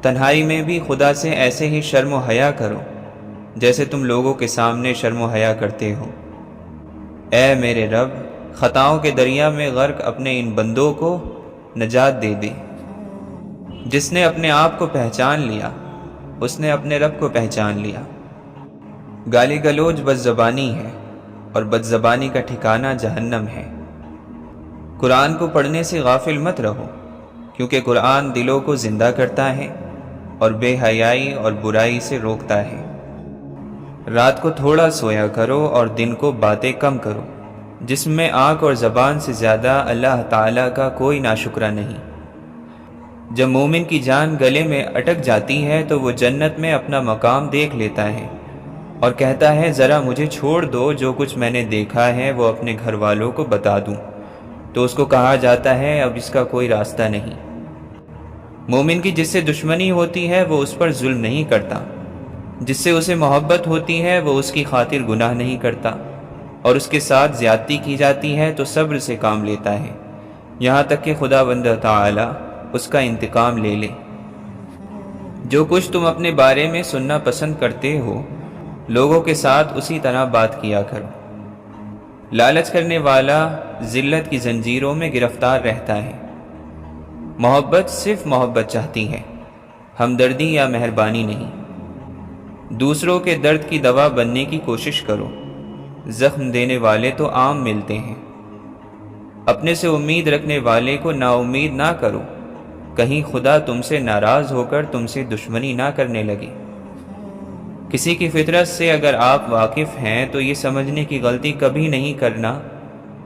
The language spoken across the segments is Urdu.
تنہائی میں بھی خدا سے ایسے ہی شرم و حیا کرو جیسے تم لوگوں کے سامنے شرم و حیا کرتے ہو۔ اے میرے رب، خطاؤں کے دریا میں غرق اپنے ان بندوں کو نجات دے دے۔ جس نے اپنے آپ کو پہچان لیا اس نے اپنے رب کو پہچان لیا۔ گالی گلوچ بد زبانی ہے اور بد زبانی کا ٹھکانہ جہنم ہے۔ قرآن کو پڑھنے سے غافل مت رہو، کیونکہ قرآن دلوں کو زندہ کرتا ہے اور بے حیائی اور برائی سے روکتا ہے۔ رات کو تھوڑا سویا کرو اور دن کو باتیں کم کرو۔ جسم میں آنکھ اور زبان سے زیادہ اللہ تعالیٰ کا کوئی ناشکرہ نہیں۔ جب مومن کی جان گلے میں اٹک جاتی ہے تو وہ جنت میں اپنا مقام دیکھ لیتا ہے اور کہتا ہے ذرا مجھے چھوڑ دو، جو کچھ میں نے دیکھا ہے وہ اپنے گھر والوں کو بتا دوں۔ تو اس کو کہا جاتا ہے اب اس کا کوئی راستہ نہیں۔ مومن کی جس سے دشمنی ہوتی ہے وہ اس پر ظلم نہیں کرتا، جس سے اسے محبت ہوتی ہے وہ اس کی خاطر گناہ نہیں کرتا، اور اس کے ساتھ زیادتی کی جاتی ہے تو صبر سے کام لیتا ہے، یہاں تک کہ خداوند تعالی اس کا انتقام لے لے۔ جو کچھ تم اپنے بارے میں سننا پسند کرتے ہو لوگوں کے ساتھ اسی طرح بات کیا کرو۔ لالچ کرنے والا ذلت کی زنجیروں میں گرفتار رہتا ہے۔ محبت صرف محبت چاہتی ہے، ہمدردی یا مہربانی نہیں۔ دوسروں کے درد کی دوا بننے کی کوشش کرو، زخم دینے والے تو عام ملتے ہیں۔ اپنے سے امید رکھنے والے کو نا امید نہ کرو، کہیں خدا تم سے ناراض ہو کر تم سے دشمنی نہ کرنے لگے۔ کسی کی فطرت سے اگر آپ واقف ہیں تو یہ سمجھنے کی غلطی کبھی نہیں کرنا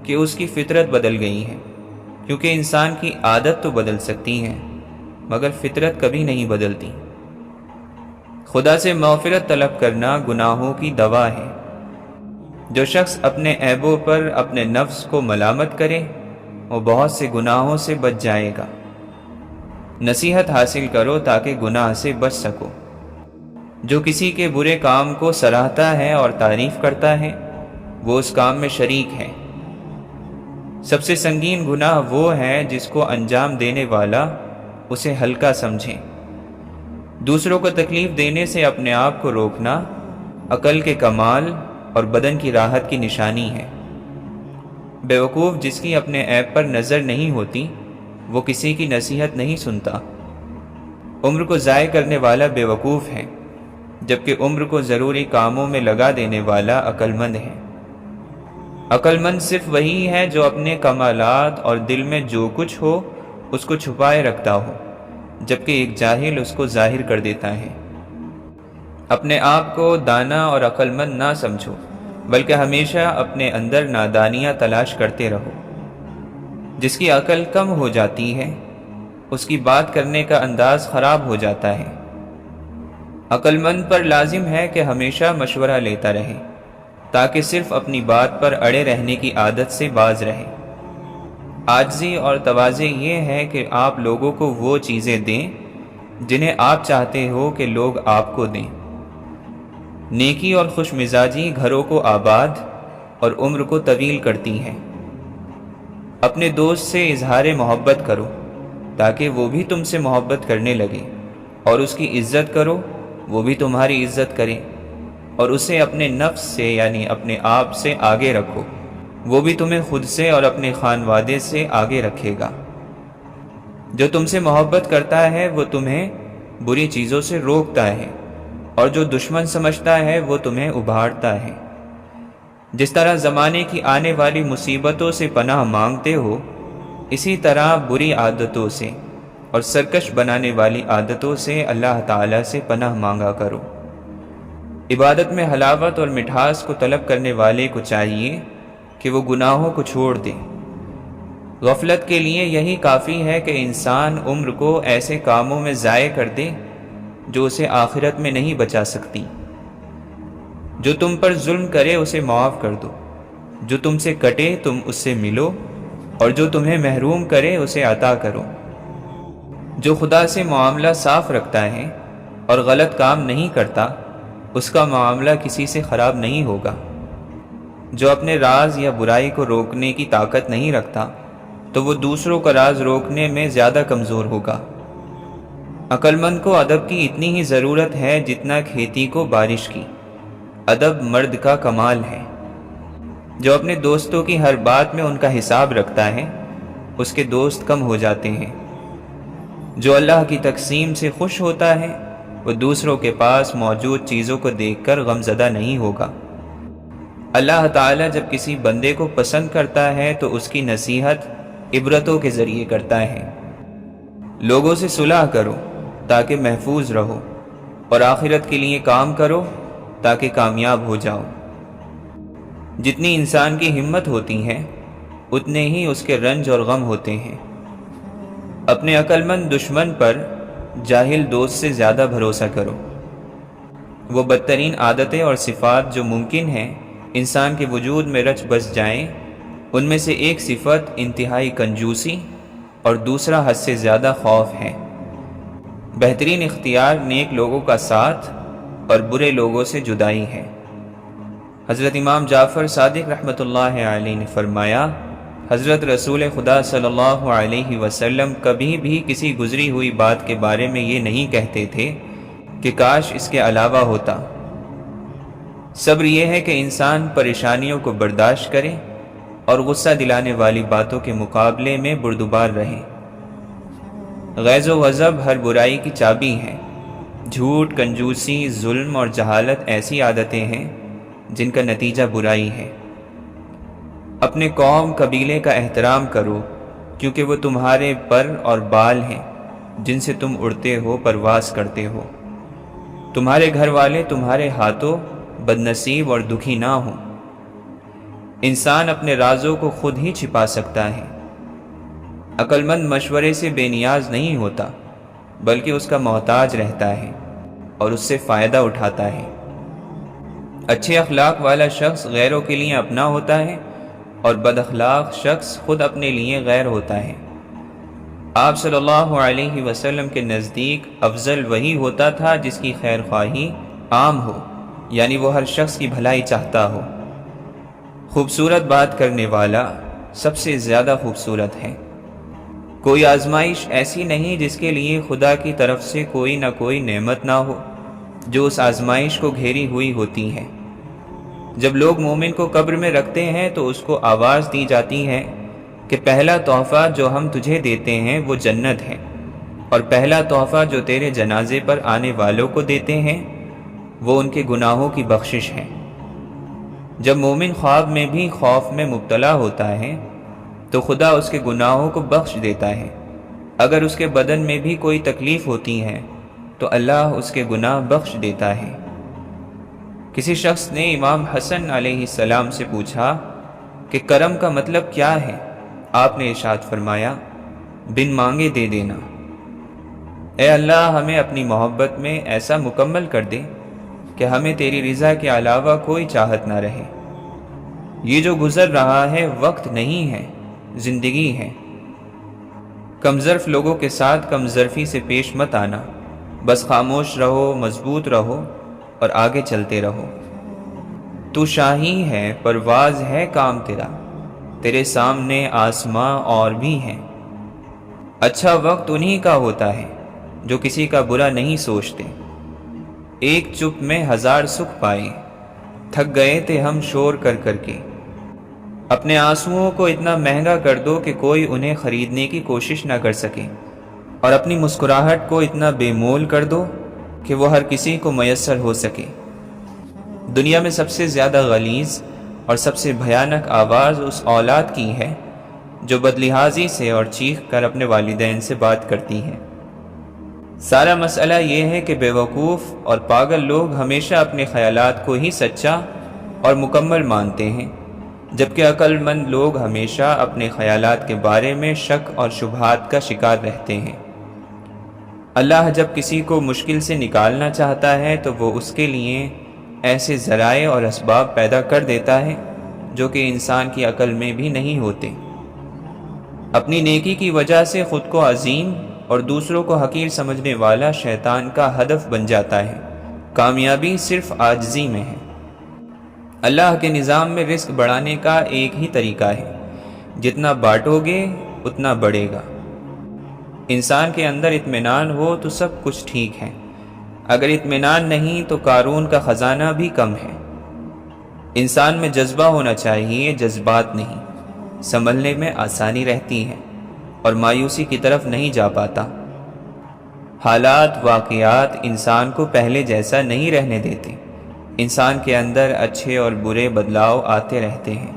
کہ اس کی فطرت بدل گئی ہے، کیونکہ انسان کی عادت تو بدل سکتی ہے مگر فطرت کبھی نہیں بدلتی۔ خدا سے مغفرت طلب کرنا گناہوں کی دوا ہے۔ جو شخص اپنے عیبوں پر اپنے نفس کو ملامت کرے وہ بہت سے گناہوں سے بچ جائے گا۔ نصیحت حاصل کرو تاکہ گناہ سے بچ سکو۔ جو کسی کے برے کام کو سراہتا ہے اور تعریف کرتا ہے وہ اس کام میں شریک ہے۔ سب سے سنگین گناہ وہ ہے جس کو انجام دینے والا اسے ہلکا سمجھے۔ دوسروں کو تکلیف دینے سے اپنے آپ کو روکنا عقل کے کمال اور بدن کی راحت کی نشانی ہے۔ بیوقوف جس کی اپنے عیب پر نظر نہیں ہوتی وہ کسی کی نصیحت نہیں سنتا۔ عمر کو ضائع کرنے والا بیوقوف ہے، جبکہ عمر کو ضروری کاموں میں لگا دینے والا عقل مند ہے۔ عقل مند صرف وہی ہے جو اپنے کمالات اور دل میں جو کچھ ہو اس کو چھپائے رکھتا ہو، جبکہ ایک جاہل اس کو ظاہر کر دیتا ہے۔ اپنے آپ کو دانا اور عقل مند نہ سمجھو، بلکہ ہمیشہ اپنے اندر نادانیاں تلاش کرتے رہو۔ جس کی عقل کم ہو جاتی ہے اس کی بات کرنے کا انداز خراب ہو جاتا ہے۔ عقل مند پر لازم ہے کہ ہمیشہ مشورہ لیتا رہے تاکہ صرف اپنی بات پر اڑے رہنے کی عادت سے باز رہے۔ عاجزی اور تواضع یہ ہے کہ آپ لوگوں کو وہ چیزیں دیں جنہیں آپ چاہتے ہو کہ لوگ آپ کو دیں۔ نیکی اور خوش مزاجی گھروں کو آباد اور عمر کو طویل کرتی ہے۔ اپنے دوست سے اظہار محبت کرو تاکہ وہ بھی تم سے محبت کرنے لگے، اور اس کی عزت کرو وہ بھی تمہاری عزت کرے، اور اسے اپنے نفس سے یعنی اپنے آپ سے آگے رکھو، وہ بھی تمہیں خود سے اور اپنے خانوادے سے آگے رکھے گا۔ جو تم سے محبت کرتا ہے وہ تمہیں بری چیزوں سے روکتا ہے، اور جو دشمن سمجھتا ہے وہ تمہیں ابھارتا ہے۔ جس طرح زمانے کی آنے والی مصیبتوں سے پناہ مانگتے ہو، اسی طرح بری عادتوں سے اور سرکش بنانے والی عادتوں سے اللہ تعالیٰ سے پناہ مانگا کرو۔ عبادت میں حلاوت اور مٹھاس کو طلب کرنے والے کو چاہیے کہ وہ گناہوں کو چھوڑ دے۔ غفلت کے لیے یہی کافی ہے کہ انسان عمر کو ایسے کاموں میں ضائع کر دے جو اسے آخرت میں نہیں بچا سکتی۔ جو تم پر ظلم کرے اسے معاف کر دو، جو تم سے کٹے تم اس سے ملو، اور جو تمہیں محروم کرے اسے عطا کرو۔ جو خدا سے معاملہ صاف رکھتا ہے اور غلط کام نہیں کرتا اس کا معاملہ کسی سے خراب نہیں ہوگا۔ جو اپنے راز یا برائی کو روکنے کی طاقت نہیں رکھتا تو وہ دوسروں کا راز روکنے میں زیادہ کمزور ہوگا۔ عقلمند کو ادب کی اتنی ہی ضرورت ہے جتنا کھیتی کو بارش کی۔ ادب مرد کا کمال ہے۔ جو اپنے دوستوں کی ہر بات میں ان کا حساب رکھتا ہے، اس کے دوست کم ہو جاتے ہیں۔ جو اللہ کی تقسیم سے خوش ہوتا ہے، وہ دوسروں کے پاس موجود چیزوں کو دیکھ کر غمزدہ نہیں ہوگا۔ اللہ تعالیٰ جب کسی بندے کو پسند کرتا ہے تو اس کی نصیحت عبرتوں کے ذریعے کرتا ہے۔ لوگوں سے صلح کرو تاکہ محفوظ رہو، اور آخرت کے لیے کام کرو تاکہ کامیاب ہو جاؤ۔ جتنی انسان کی ہمت ہوتی ہے، اتنے ہی اس کے رنج اور غم ہوتے ہیں۔ اپنے عقلمند دشمن پر جاہل دوست سے زیادہ بھروسہ کرو۔ وہ بدترین عادتیں اور صفات جو ممکن ہیں انسان کے وجود میں رچ بس جائیں، ان میں سے ایک صفت انتہائی کنجوسی اور دوسرا حد سے زیادہ خوف ہے۔ بہترین اختیار نیک لوگوں کا ساتھ اور برے لوگوں سے جدائی ہے۔ حضرت امام جعفر صادق رحمۃ اللہ علیہ نے فرمایا، حضرت رسول خدا صلی اللہ علیہ وسلم کبھی بھی کسی گزری ہوئی بات کے بارے میں یہ نہیں کہتے تھے کہ کاش اس کے علاوہ ہوتا۔ صبر یہ ہے کہ انسان پریشانیوں کو برداشت کرے اور غصہ دلانے والی باتوں کے مقابلے میں بردبار رہے۔ غیظ و غضب ہر برائی کی چابی ہے۔ جھوٹ، کنجوسی، ظلم اور جہالت ایسی عادتیں ہیں جن کا نتیجہ برائی ہے۔ اپنے قوم قبیلے کا احترام کرو، کیونکہ وہ تمہارے پر اور بال ہیں جن سے تم اڑتے ہو، پرواز کرتے ہو۔ تمہارے گھر والے تمہارے ہاتھوں بدنصیب اور دکھی نہ ہوں۔ انسان اپنے رازوں کو خود ہی چھپا سکتا ہے۔ عقلمند مشورے سے بے نیاز نہیں ہوتا، بلکہ اس کا محتاج رہتا ہے اور اس سے فائدہ اٹھاتا ہے۔ اچھے اخلاق والا شخص غیروں کے لیے اپنا ہوتا ہے، اور بد اخلاق شخص خود اپنے لیے غیر ہوتا ہے۔ آپ صلی اللہ علیہ وسلم کے نزدیک افضل وہی ہوتا تھا جس کی خیر خواہی عام ہو، یعنی وہ ہر شخص کی بھلائی چاہتا ہو۔ خوبصورت بات کرنے والا سب سے زیادہ خوبصورت ہے۔ کوئی آزمائش ایسی نہیں جس کے لیے خدا کی طرف سے کوئی نہ کوئی نعمت نہ ہو، جو اس آزمائش کو گھیری ہوئی ہوتی ہے۔ جب لوگ مومن کو قبر میں رکھتے ہیں تو اس کو آواز دی جاتی ہے کہ پہلا تحفہ جو ہم تجھے دیتے ہیں وہ جنت ہے، اور پہلا تحفہ جو تیرے جنازے پر آنے والوں کو دیتے ہیں وہ ان کے گناہوں کی بخشش ہے۔ جب مومن خواب میں بھی خوف میں مبتلا ہوتا ہے تو خدا اس کے گناہوں کو بخش دیتا ہے۔ اگر اس کے بدن میں بھی کوئی تکلیف ہوتی ہے تو اللہ اس کے گناہ بخش دیتا ہے۔ کسی شخص نے امام حسن علیہ السلام سے پوچھا کہ کرم کا مطلب کیا ہے؟ آپ نے ارشاد فرمایا، بن مانگے دے دینا۔ اے اللہ، ہمیں اپنی محبت میں ایسا مکمل کر دے کہ ہمیں تیری رضا کے علاوہ کوئی چاہت نہ رہے۔ یہ جو گزر رہا ہے وقت نہیں ہے، زندگی ہے۔ کم ظرف لوگوں کے ساتھ کم ظرفی سے پیش مت آنا، بس خاموش رہو، مضبوط رہو اور آگے چلتے رہو۔ تو شاہی ہے، پرواز ہے کام تیرا، تیرے سامنے آسماں اور بھی ہیں۔ اچھا وقت انہی کا ہوتا ہے جو کسی کا برا نہیں سوچتے۔ ایک چپ میں ہزار سکھ پائے، تھک گئے تھے ہم شور کر کر کے۔ اپنے آنسوؤں کو اتنا مہنگا کر دو کہ کوئی انہیں خریدنے کی کوشش نہ کر سکے، اور اپنی مسکراہٹ کو اتنا بے مول کر دو کہ وہ ہر کسی کو میسر ہو سکے۔ دنیا میں سب سے زیادہ غلیظ اور سب سے بھیانک آواز اس اولاد کی ہے جو بدلحاظی سے اور چیخ کر اپنے والدین سے بات کرتی ہے۔ سارا مسئلہ یہ ہے کہ بیوقوف اور پاگل لوگ ہمیشہ اپنے خیالات کو ہی سچا اور مکمل مانتے ہیں، جبکہ عقل مند لوگ ہمیشہ اپنے خیالات کے بارے میں شک اور شبہات کا شکار رہتے ہیں۔ اللہ جب کسی کو مشکل سے نکالنا چاہتا ہے تو وہ اس کے لیے ایسے ذرائع اور اسباب پیدا کر دیتا ہے جو کہ انسان کی عقل میں بھی نہیں ہوتے۔ اپنی نیکی کی وجہ سے خود کو عظیم اور دوسروں کو حقیر سمجھنے والا شیطان کا ہدف بن جاتا ہے۔ کامیابی صرف عاجزی میں ہے۔ اللہ کے نظام میں رزق بڑھانے کا ایک ہی طریقہ ہے، جتنا بانٹو گے اتنا بڑھے گا۔ انسان کے اندر اطمینان ہو تو سب کچھ ٹھیک ہے، اگر اطمینان نہیں تو قارون کا خزانہ بھی کم ہے۔ انسان میں جذبہ ہونا چاہیے، جذبات نہیں، سنبھلنے میں آسانی رہتی ہے اور مایوسی کی طرف نہیں جا پاتا۔ حالات، واقعات انسان کو پہلے جیسا نہیں رہنے دیتے، انسان کے اندر اچھے اور برے بدلاؤ آتے رہتے ہیں۔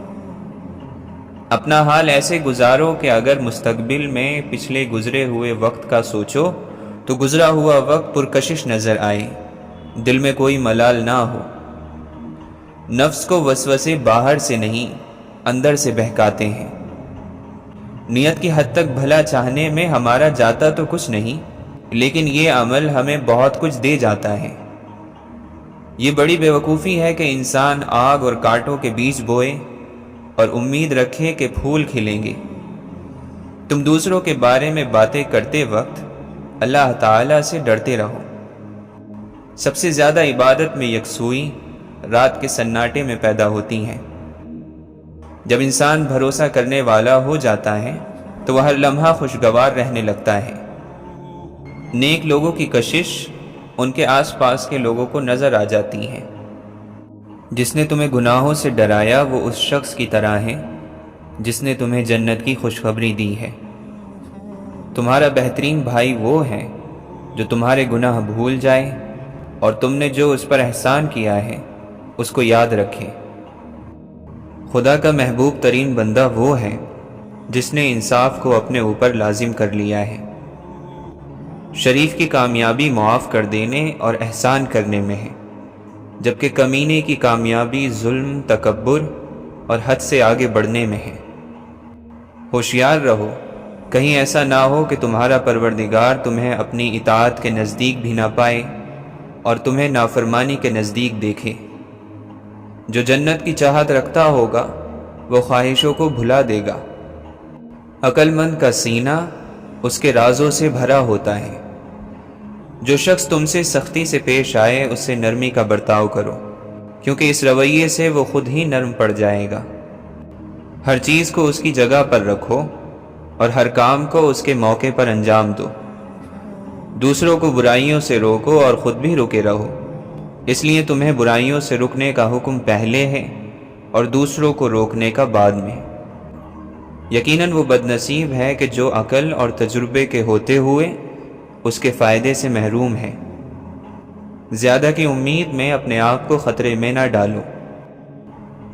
اپنا حال ایسے گزارو کہ اگر مستقبل میں پچھلے گزرے ہوئے وقت کا سوچو تو گزرا ہوا وقت پرکشش نظر آئے، دل میں کوئی ملال نہ ہو۔ نفس کو وسوسے باہر سے نہیں، اندر سے بہکاتے ہیں۔ نیت کی حد تک بھلا چاہنے میں ہمارا جاتا تو کچھ نہیں، لیکن یہ عمل ہمیں بہت کچھ دے جاتا ہے۔ یہ بڑی بیوقوفی ہے کہ انسان آگ اور کانٹوں کے بیج بوئے اور امید رکھے کہ پھول کھلیں گے۔ تم دوسروں کے بارے میں باتیں کرتے وقت اللہ تعالیٰ سے ڈرتے رہو۔ سب سے زیادہ عبادت میں یکسوئی رات کے سناٹے میں پیدا ہوتی ہے۔ جب انسان بھروسہ کرنے والا ہو جاتا ہے تو وہ ہر لمحہ خوشگوار رہنے لگتا ہے۔ نیک لوگوں کی کشش ان کے آس پاس کے لوگوں کو نظر آ جاتی ہے۔ جس نے تمہیں گناہوں سے ڈرایا وہ اس شخص کی طرح ہے جس نے تمہیں جنت کی خوشخبری دی ہے۔ تمہارا بہترین بھائی وہ ہے جو تمہارے گناہ بھول جائے اور تم نے جو اس پر احسان کیا ہے اس کو یاد رکھے۔ خدا کا محبوب ترین بندہ وہ ہے جس نے انصاف کو اپنے اوپر لازم کر لیا ہے۔ شریف کی کامیابی معاف کر دینے اور احسان کرنے میں ہے، جبکہ کمینے کی کامیابی ظلم، تکبر اور حد سے آگے بڑھنے میں ہے۔ ہوشیار رہو، کہیں ایسا نہ ہو کہ تمہارا پروردگار تمہیں اپنی اطاعت کے نزدیک بھی نہ پائے اور تمہیں نافرمانی کے نزدیک دیکھے۔ جو جنت کی چاہت رکھتا ہوگا وہ خواہشوں کو بھلا دے گا۔ عقل مند کا سینہ اس کے رازوں سے بھرا ہوتا ہے۔ جو شخص تم سے سختی سے پیش آئے اس سے نرمی کا برتاؤ کرو، کیونکہ اس رویے سے وہ خود ہی نرم پڑ جائے گا۔ ہر چیز کو اس کی جگہ پر رکھو اور ہر کام کو اس کے موقع پر انجام دو۔ دوسروں کو برائیوں سے روکو اور خود بھی رکے رہو، اس لیے تمہیں برائیوں سے رکنے کا حکم پہلے ہے اور دوسروں کو روکنے کا بعد میں۔ یقیناً وہ بدنصیب ہے کہ جو عقل اور تجربے کے ہوتے ہوئے اس کے فائدے سے محروم ہے۔ زیادہ کی امید میں اپنے آپ کو خطرے میں نہ ڈالو۔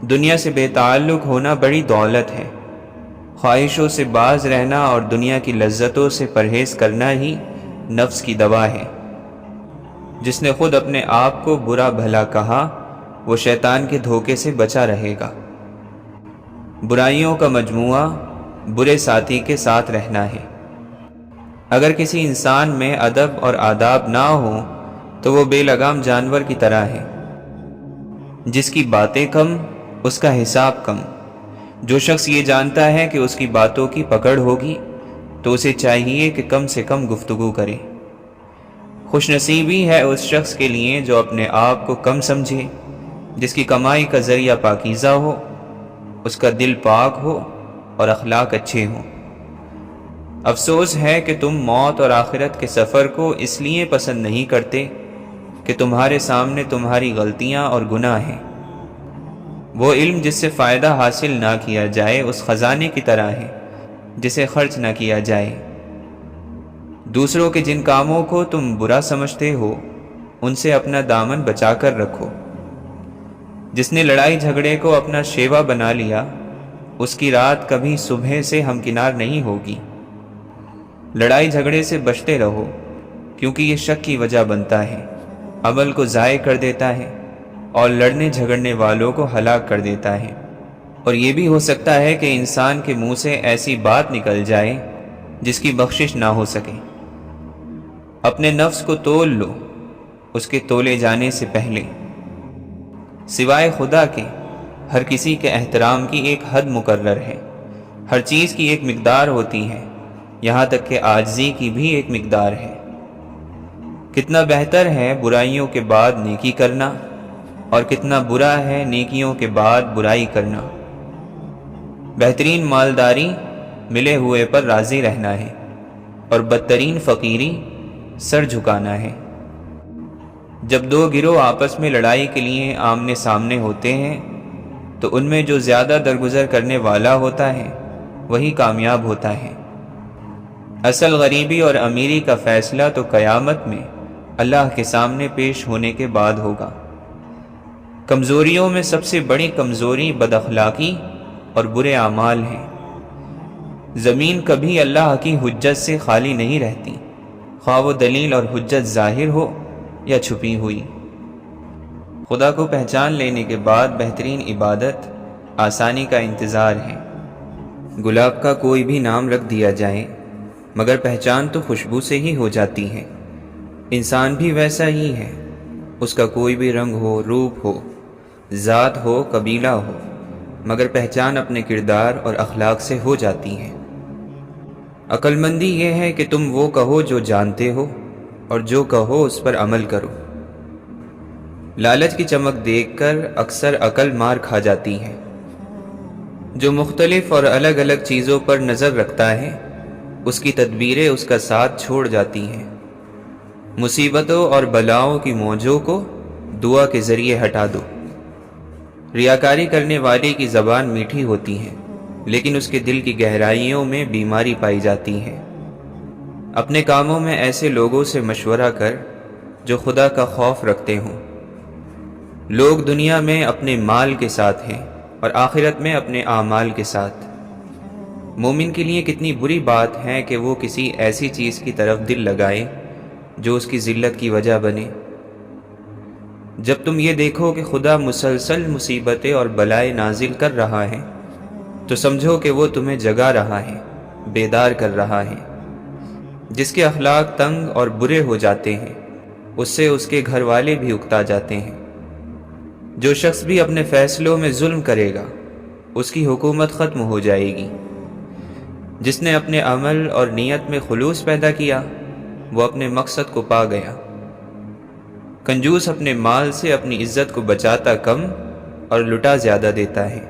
دنیا سے بے تعلق ہونا بڑی دولت ہے۔ خواہشوں سے باز رہنا اور دنیا کی لذتوں سے پرہیز کرنا ہی نفس کی دوا ہے۔ جس نے خود اپنے آپ کو برا بھلا کہا وہ شیطان کے دھوکے سے بچا رہے گا۔ برائیوں کا مجموعہ برے ساتھی کے ساتھ رہنا ہے۔ اگر کسی انسان میں ادب اور آداب نہ ہو تو وہ بے لگام جانور کی طرح ہے۔ جس کی باتیں کم اس کا حساب کم۔ جو شخص یہ جانتا ہے کہ اس کی باتوں کی پکڑ ہوگی تو اسے چاہیے کہ کم سے کم گفتگو کرے۔ خوش نصیبی ہے اس شخص کے لیے جو اپنے آپ کو کم سمجھے، جس کی کمائی کا ذریعہ پاکیزہ ہو، اس کا دل پاک ہو اور اخلاق اچھے ہوں۔ افسوس ہے کہ تم موت اور آخرت کے سفر کو اس لیے پسند نہیں کرتے کہ تمہارے سامنے تمہاری غلطیاں اور گناہ ہیں۔ وہ علم جس سے فائدہ حاصل نہ کیا جائے اس خزانے کی طرح ہے جسے خرچ نہ کیا جائے۔ دوسروں کے جن کاموں کو تم برا سمجھتے ہو ان سے اپنا دامن بچا کر رکھو۔ جس نے لڑائی جھگڑے کو اپنا شیوا بنا لیا اس کی رات کبھی صبح سے ہمکنار نہیں ہوگی۔ لڑائی جھگڑے سے بچتے رہو کیونکہ یہ شک کی وجہ بنتا ہے، عمل کو ضائع کر دیتا ہے اور لڑنے جھگڑنے والوں کو ہلاک کر دیتا ہے۔ اور یہ بھی ہو سکتا ہے کہ انسان کے منہ سے ایسی بات نکل جائے جس کی بخشش نہ ہو سکے۔ اپنے نفس کو تول لو اس کے تولے جانے سے پہلے۔ سوائے خدا کے ہر کسی کے احترام کی ایک حد مقرر ہے۔ ہر چیز کی ایک مقدار ہوتی ہے، یہاں تک کہ عاجزی کی بھی ایک مقدار ہے۔ کتنا بہتر ہے برائیوں کے بعد نیکی کرنا اور کتنا برا ہے نیکیوں کے بعد برائی کرنا۔ بہترین مالداری ملے ہوئے پر راضی رہنا ہے۔ اور بدترین فقیری سر جھکانا ہے۔ جب دو گروہ آپس میں لڑائی کے لیے آمنے سامنے ہوتے ہیں تو ان میں جو زیادہ درگزر کرنے والا ہوتا ہے وہی کامیاب ہوتا ہے۔ اصل غریبی اور امیری کا فیصلہ تو قیامت میں اللہ کے سامنے پیش ہونے کے بعد ہوگا۔ کمزوریوں میں سب سے بڑی کمزوری بد اخلاقی اور برے اعمال ہیں۔ زمین کبھی اللہ کی حجت سے خالی نہیں رہتی، خواہ وہ دلیل اور حجت ظاہر ہو یا چھپی ہوئی۔ خدا کو پہچان لینے کے بعد بہترین عبادت آسانی کا انتظار ہے۔ گلاب کا کوئی بھی نام رکھ دیا جائے مگر پہچان تو خوشبو سے ہی ہو جاتی ہے۔ انسان بھی ویسا ہی ہے، اس کا کوئی بھی رنگ ہو، روپ ہو، ذات ہو، قبیلہ ہو، مگر پہچان اپنے کردار اور اخلاق سے ہو جاتی ہے۔ عقل مندی یہ ہے کہ تم وہ کہو جو جانتے ہو اور جو کہو اس پر عمل کرو۔ لالچ کی چمک دیکھ کر اکثر عقل مار کھا جاتی ہے۔ جو مختلف اور الگ الگ چیزوں پر نظر رکھتا ہے اس کی تدبیریں اس کا ساتھ چھوڑ جاتی ہیں۔ مصیبتوں اور بلاؤں کی موجوں کو دعا کے ذریعے ہٹا دو۔ ریاکاری کرنے والے کی زبان میٹھی ہوتی ہے لیکن اس کے دل کی گہرائیوں میں بیماری پائی جاتی ہے۔ اپنے کاموں میں ایسے لوگوں سے مشورہ کر جو خدا کا خوف رکھتے ہوں۔ لوگ دنیا میں اپنے مال کے ساتھ ہیں اور آخرت میں اپنے اعمال کے ساتھ۔ مومن کے لیے کتنی بری بات ہے کہ وہ کسی ایسی چیز کی طرف دل لگائے جو اس کی ذلت کی وجہ بنے۔ جب تم یہ دیکھو کہ خدا مسلسل مصیبتیں اور بلائیں نازل کر رہا ہے تو سمجھو کہ وہ تمہیں جگا رہا ہے، بیدار کر رہا ہے۔ جس کے اخلاق تنگ اور برے ہو جاتے ہیں اس سے اس کے گھر والے بھی اکتا جاتے ہیں۔ جو شخص بھی اپنے فیصلوں میں ظلم کرے گا اس کی حکومت ختم ہو جائے گی۔ جس نے اپنے عمل اور نیت میں خلوص پیدا کیا وہ اپنے مقصد کو پا گیا۔ کنجوس اپنے مال سے اپنی عزت کو بچاتا کم اور لٹا زیادہ دیتا ہے۔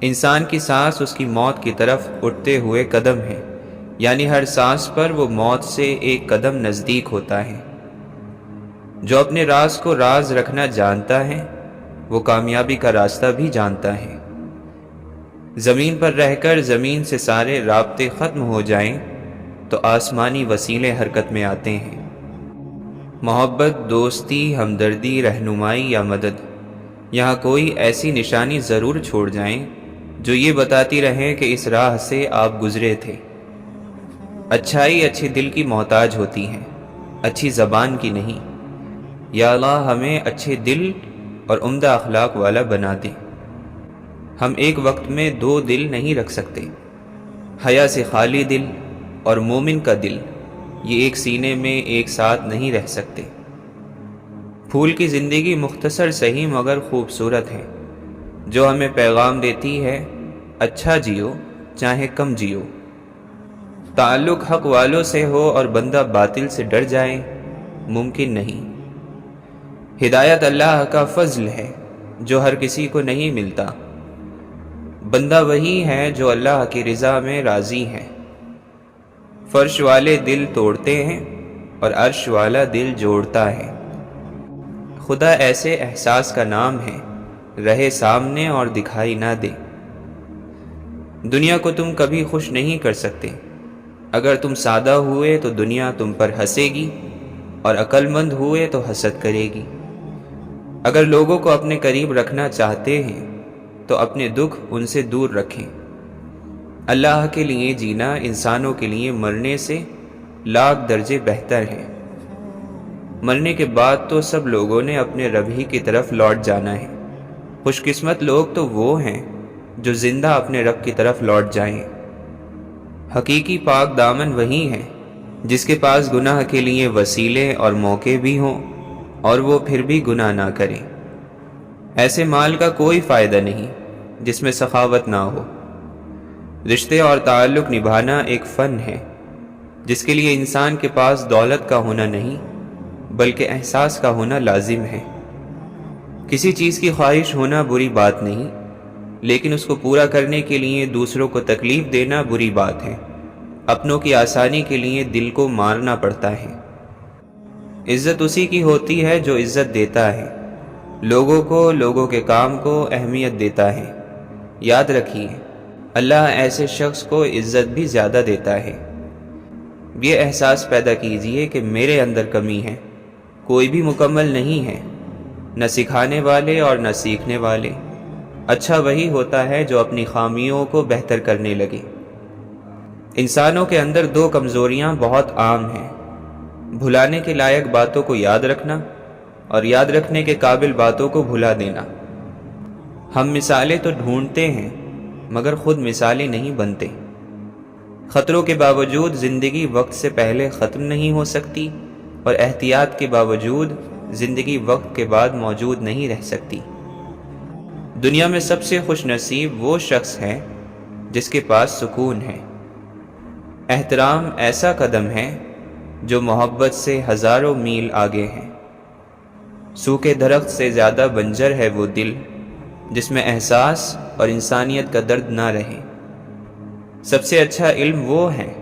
انسان کی سانس اس کی موت کی طرف اٹھتے ہوئے قدم ہے، یعنی ہر سانس پر وہ موت سے ایک قدم نزدیک ہوتا ہے۔ جو اپنے راز کو راز رکھنا جانتا ہے وہ کامیابی کا راستہ بھی جانتا ہے۔ زمین پر رہ کر زمین سے سارے رابطے ختم ہو جائیں تو آسمانی وسیلے حرکت میں آتے ہیں۔ محبت، دوستی، ہمدردی، رہنمائی یا مدد، یہاں کوئی ایسی نشانی ضرور چھوڑ جائیں جو یہ بتاتی رہے کہ اس راہ سے آپ گزرے تھے۔ اچھائی اچھے دل کی محتاج ہوتی ہے، اچھی زبان کی نہیں۔ یا اللہ ہمیں اچھے دل اور عمدہ اخلاق والا بنا دے۔ ہم ایک وقت میں دو دل نہیں رکھ سکتے۔ حیا سے خالی دل اور مومن کا دل یہ ایک سینے میں ایک ساتھ نہیں رہ سکتے۔ پھول کی زندگی مختصر سہی مگر خوبصورت ہے، جو ہمیں پیغام دیتی ہے اچھا جیو چاہے کم جیو۔ تعلق حق والوں سے ہو اور بندہ باطل سے ڈر جائے ممکن نہیں۔ ہدایت اللہ کا فضل ہے جو ہر کسی کو نہیں ملتا۔ بندہ وہی ہے جو اللہ کی رضا میں راضی ہے۔ فرش والے دل توڑتے ہیں اور عرش والا دل جوڑتا ہے۔ خدا ایسے احساس کا نام ہے رہے سامنے اور دکھائی نہ دے۔ دنیا کو تم کبھی خوش نہیں کر سکتے۔ اگر تم سادہ ہوئے تو دنیا تم پر ہنسے گی اور عقل مند ہوئے تو حسد کرے گی۔ اگر لوگوں کو اپنے قریب رکھنا چاہتے ہیں تو اپنے دکھ ان سے دور رکھیں۔ اللہ کے لیے جینا انسانوں کے لیے مرنے سے لاکھ درجے بہتر ہے۔ مرنے کے بعد تو سب لوگوں نے اپنے رب ہی کی طرف لوٹ جانا ہے۔ خوش قسمت لوگ تو وہ ہیں جو زندہ اپنے رب کی طرف لوٹ جائیں۔ حقیقی پاک دامن وہی ہے جس کے پاس گناہ کے لیے وسیلے اور موقع بھی ہوں اور وہ پھر بھی گناہ نہ کرے۔ ایسے مال کا کوئی فائدہ نہیں جس میں سخاوت نہ ہو۔ رشتے اور تعلق نبھانا ایک فن ہے جس کے لیے انسان کے پاس دولت کا ہونا نہیں بلکہ احساس کا ہونا لازم ہے۔ کسی چیز کی خواہش ہونا بری بات نہیں لیکن اس کو پورا کرنے کے لیے دوسروں کو تکلیف دینا بری بات ہے۔ اپنوں کی آسانی کے لیے دل کو مارنا پڑتا ہے۔ عزت اسی کی ہوتی ہے جو عزت دیتا ہے، لوگوں کو، لوگوں کے کام کو اہمیت دیتا ہے۔ یاد رکھیے، اللہ ایسے شخص کو عزت بھی زیادہ دیتا ہے۔ یہ احساس پیدا کیجئے کہ میرے اندر کمی ہے، کوئی بھی مکمل نہیں ہے، نہ سکھانے والے اور نہ سیکھنے والے۔ اچھا وہی ہوتا ہے جو اپنی خامیوں کو بہتر کرنے لگے۔ انسانوں کے اندر دو کمزوریاں بہت عام ہیں، بھلانے کے لائق باتوں کو یاد رکھنا اور یاد رکھنے کے قابل باتوں کو بھلا دینا۔ ہم مثالیں تو ڈھونڈتے ہیں مگر خود مثالیں نہیں بنتے۔ خطروں کے باوجود زندگی وقت سے پہلے ختم نہیں ہو سکتی، اور احتیاط کے باوجود زندگی وقت کے بعد موجود نہیں رہ سکتی۔ دنیا میں سب سے خوش نصیب وہ شخص ہے جس کے پاس سکون ہے۔ احترام ایسا قدم ہے جو محبت سے ہزاروں میل آگے ہے۔ سوکھے درخت سے زیادہ بنجر ہے وہ دل جس میں احساس اور انسانیت کا درد نہ رہے۔ سب سے اچھا علم وہ ہے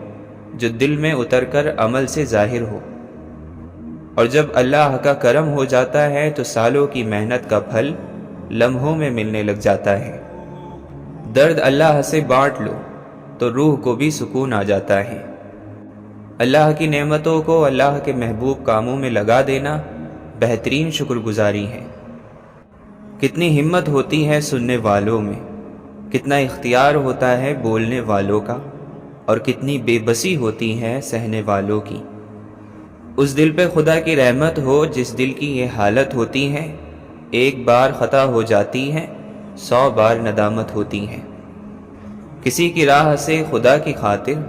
جو دل میں اتر کر عمل سے ظاہر ہو، اور جب اللہ کا کرم ہو جاتا ہے تو سالوں کی محنت کا پھل لمحوں میں ملنے لگ جاتا ہے۔ درد اللہ سے بانٹ لو تو روح کو بھی سکون آ جاتا ہے۔ اللہ کی نعمتوں کو اللہ کے محبوب کاموں میں لگا دینا بہترین شکر گزاری ہے۔ کتنی ہمت ہوتی ہے سننے والوں میں، کتنا اختیار ہوتا ہے بولنے والوں کا، اور کتنی بے بسی ہوتی ہے سہنے والوں کی۔ اس دل پہ خدا کی رحمت ہو جس دل کی یہ حالت ہوتی ہے، ایک بار خطا ہو جاتی ہے 100 بار ندامت ہوتی ہے۔ کسی کی راہ سے خدا کی خاطر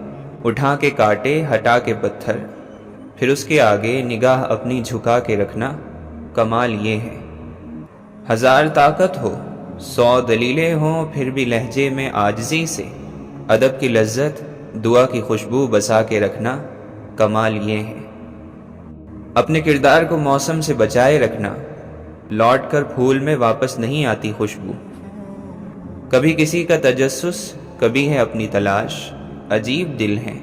اٹھا کے کاٹے ہٹا کے پتھر، پھر اس کے آگے نگاہ اپنی جھکا کے رکھنا، کمال یہ ہے۔ 1000 طاقت ہو، 100 دلیلیں ہوں، پھر بھی لہجے میں عاجزی سے ادب کی لذت، دعا کی خوشبو بسا کے رکھنا، کمال یہ ہے۔ اپنے کردار کو موسم سے بچائے رکھنا، لوٹ کر پھول میں واپس نہیں آتی خوشبو۔ کبھی کسی کا تجسس، کبھی ہے اپنی تلاش، عجیب دل ہے،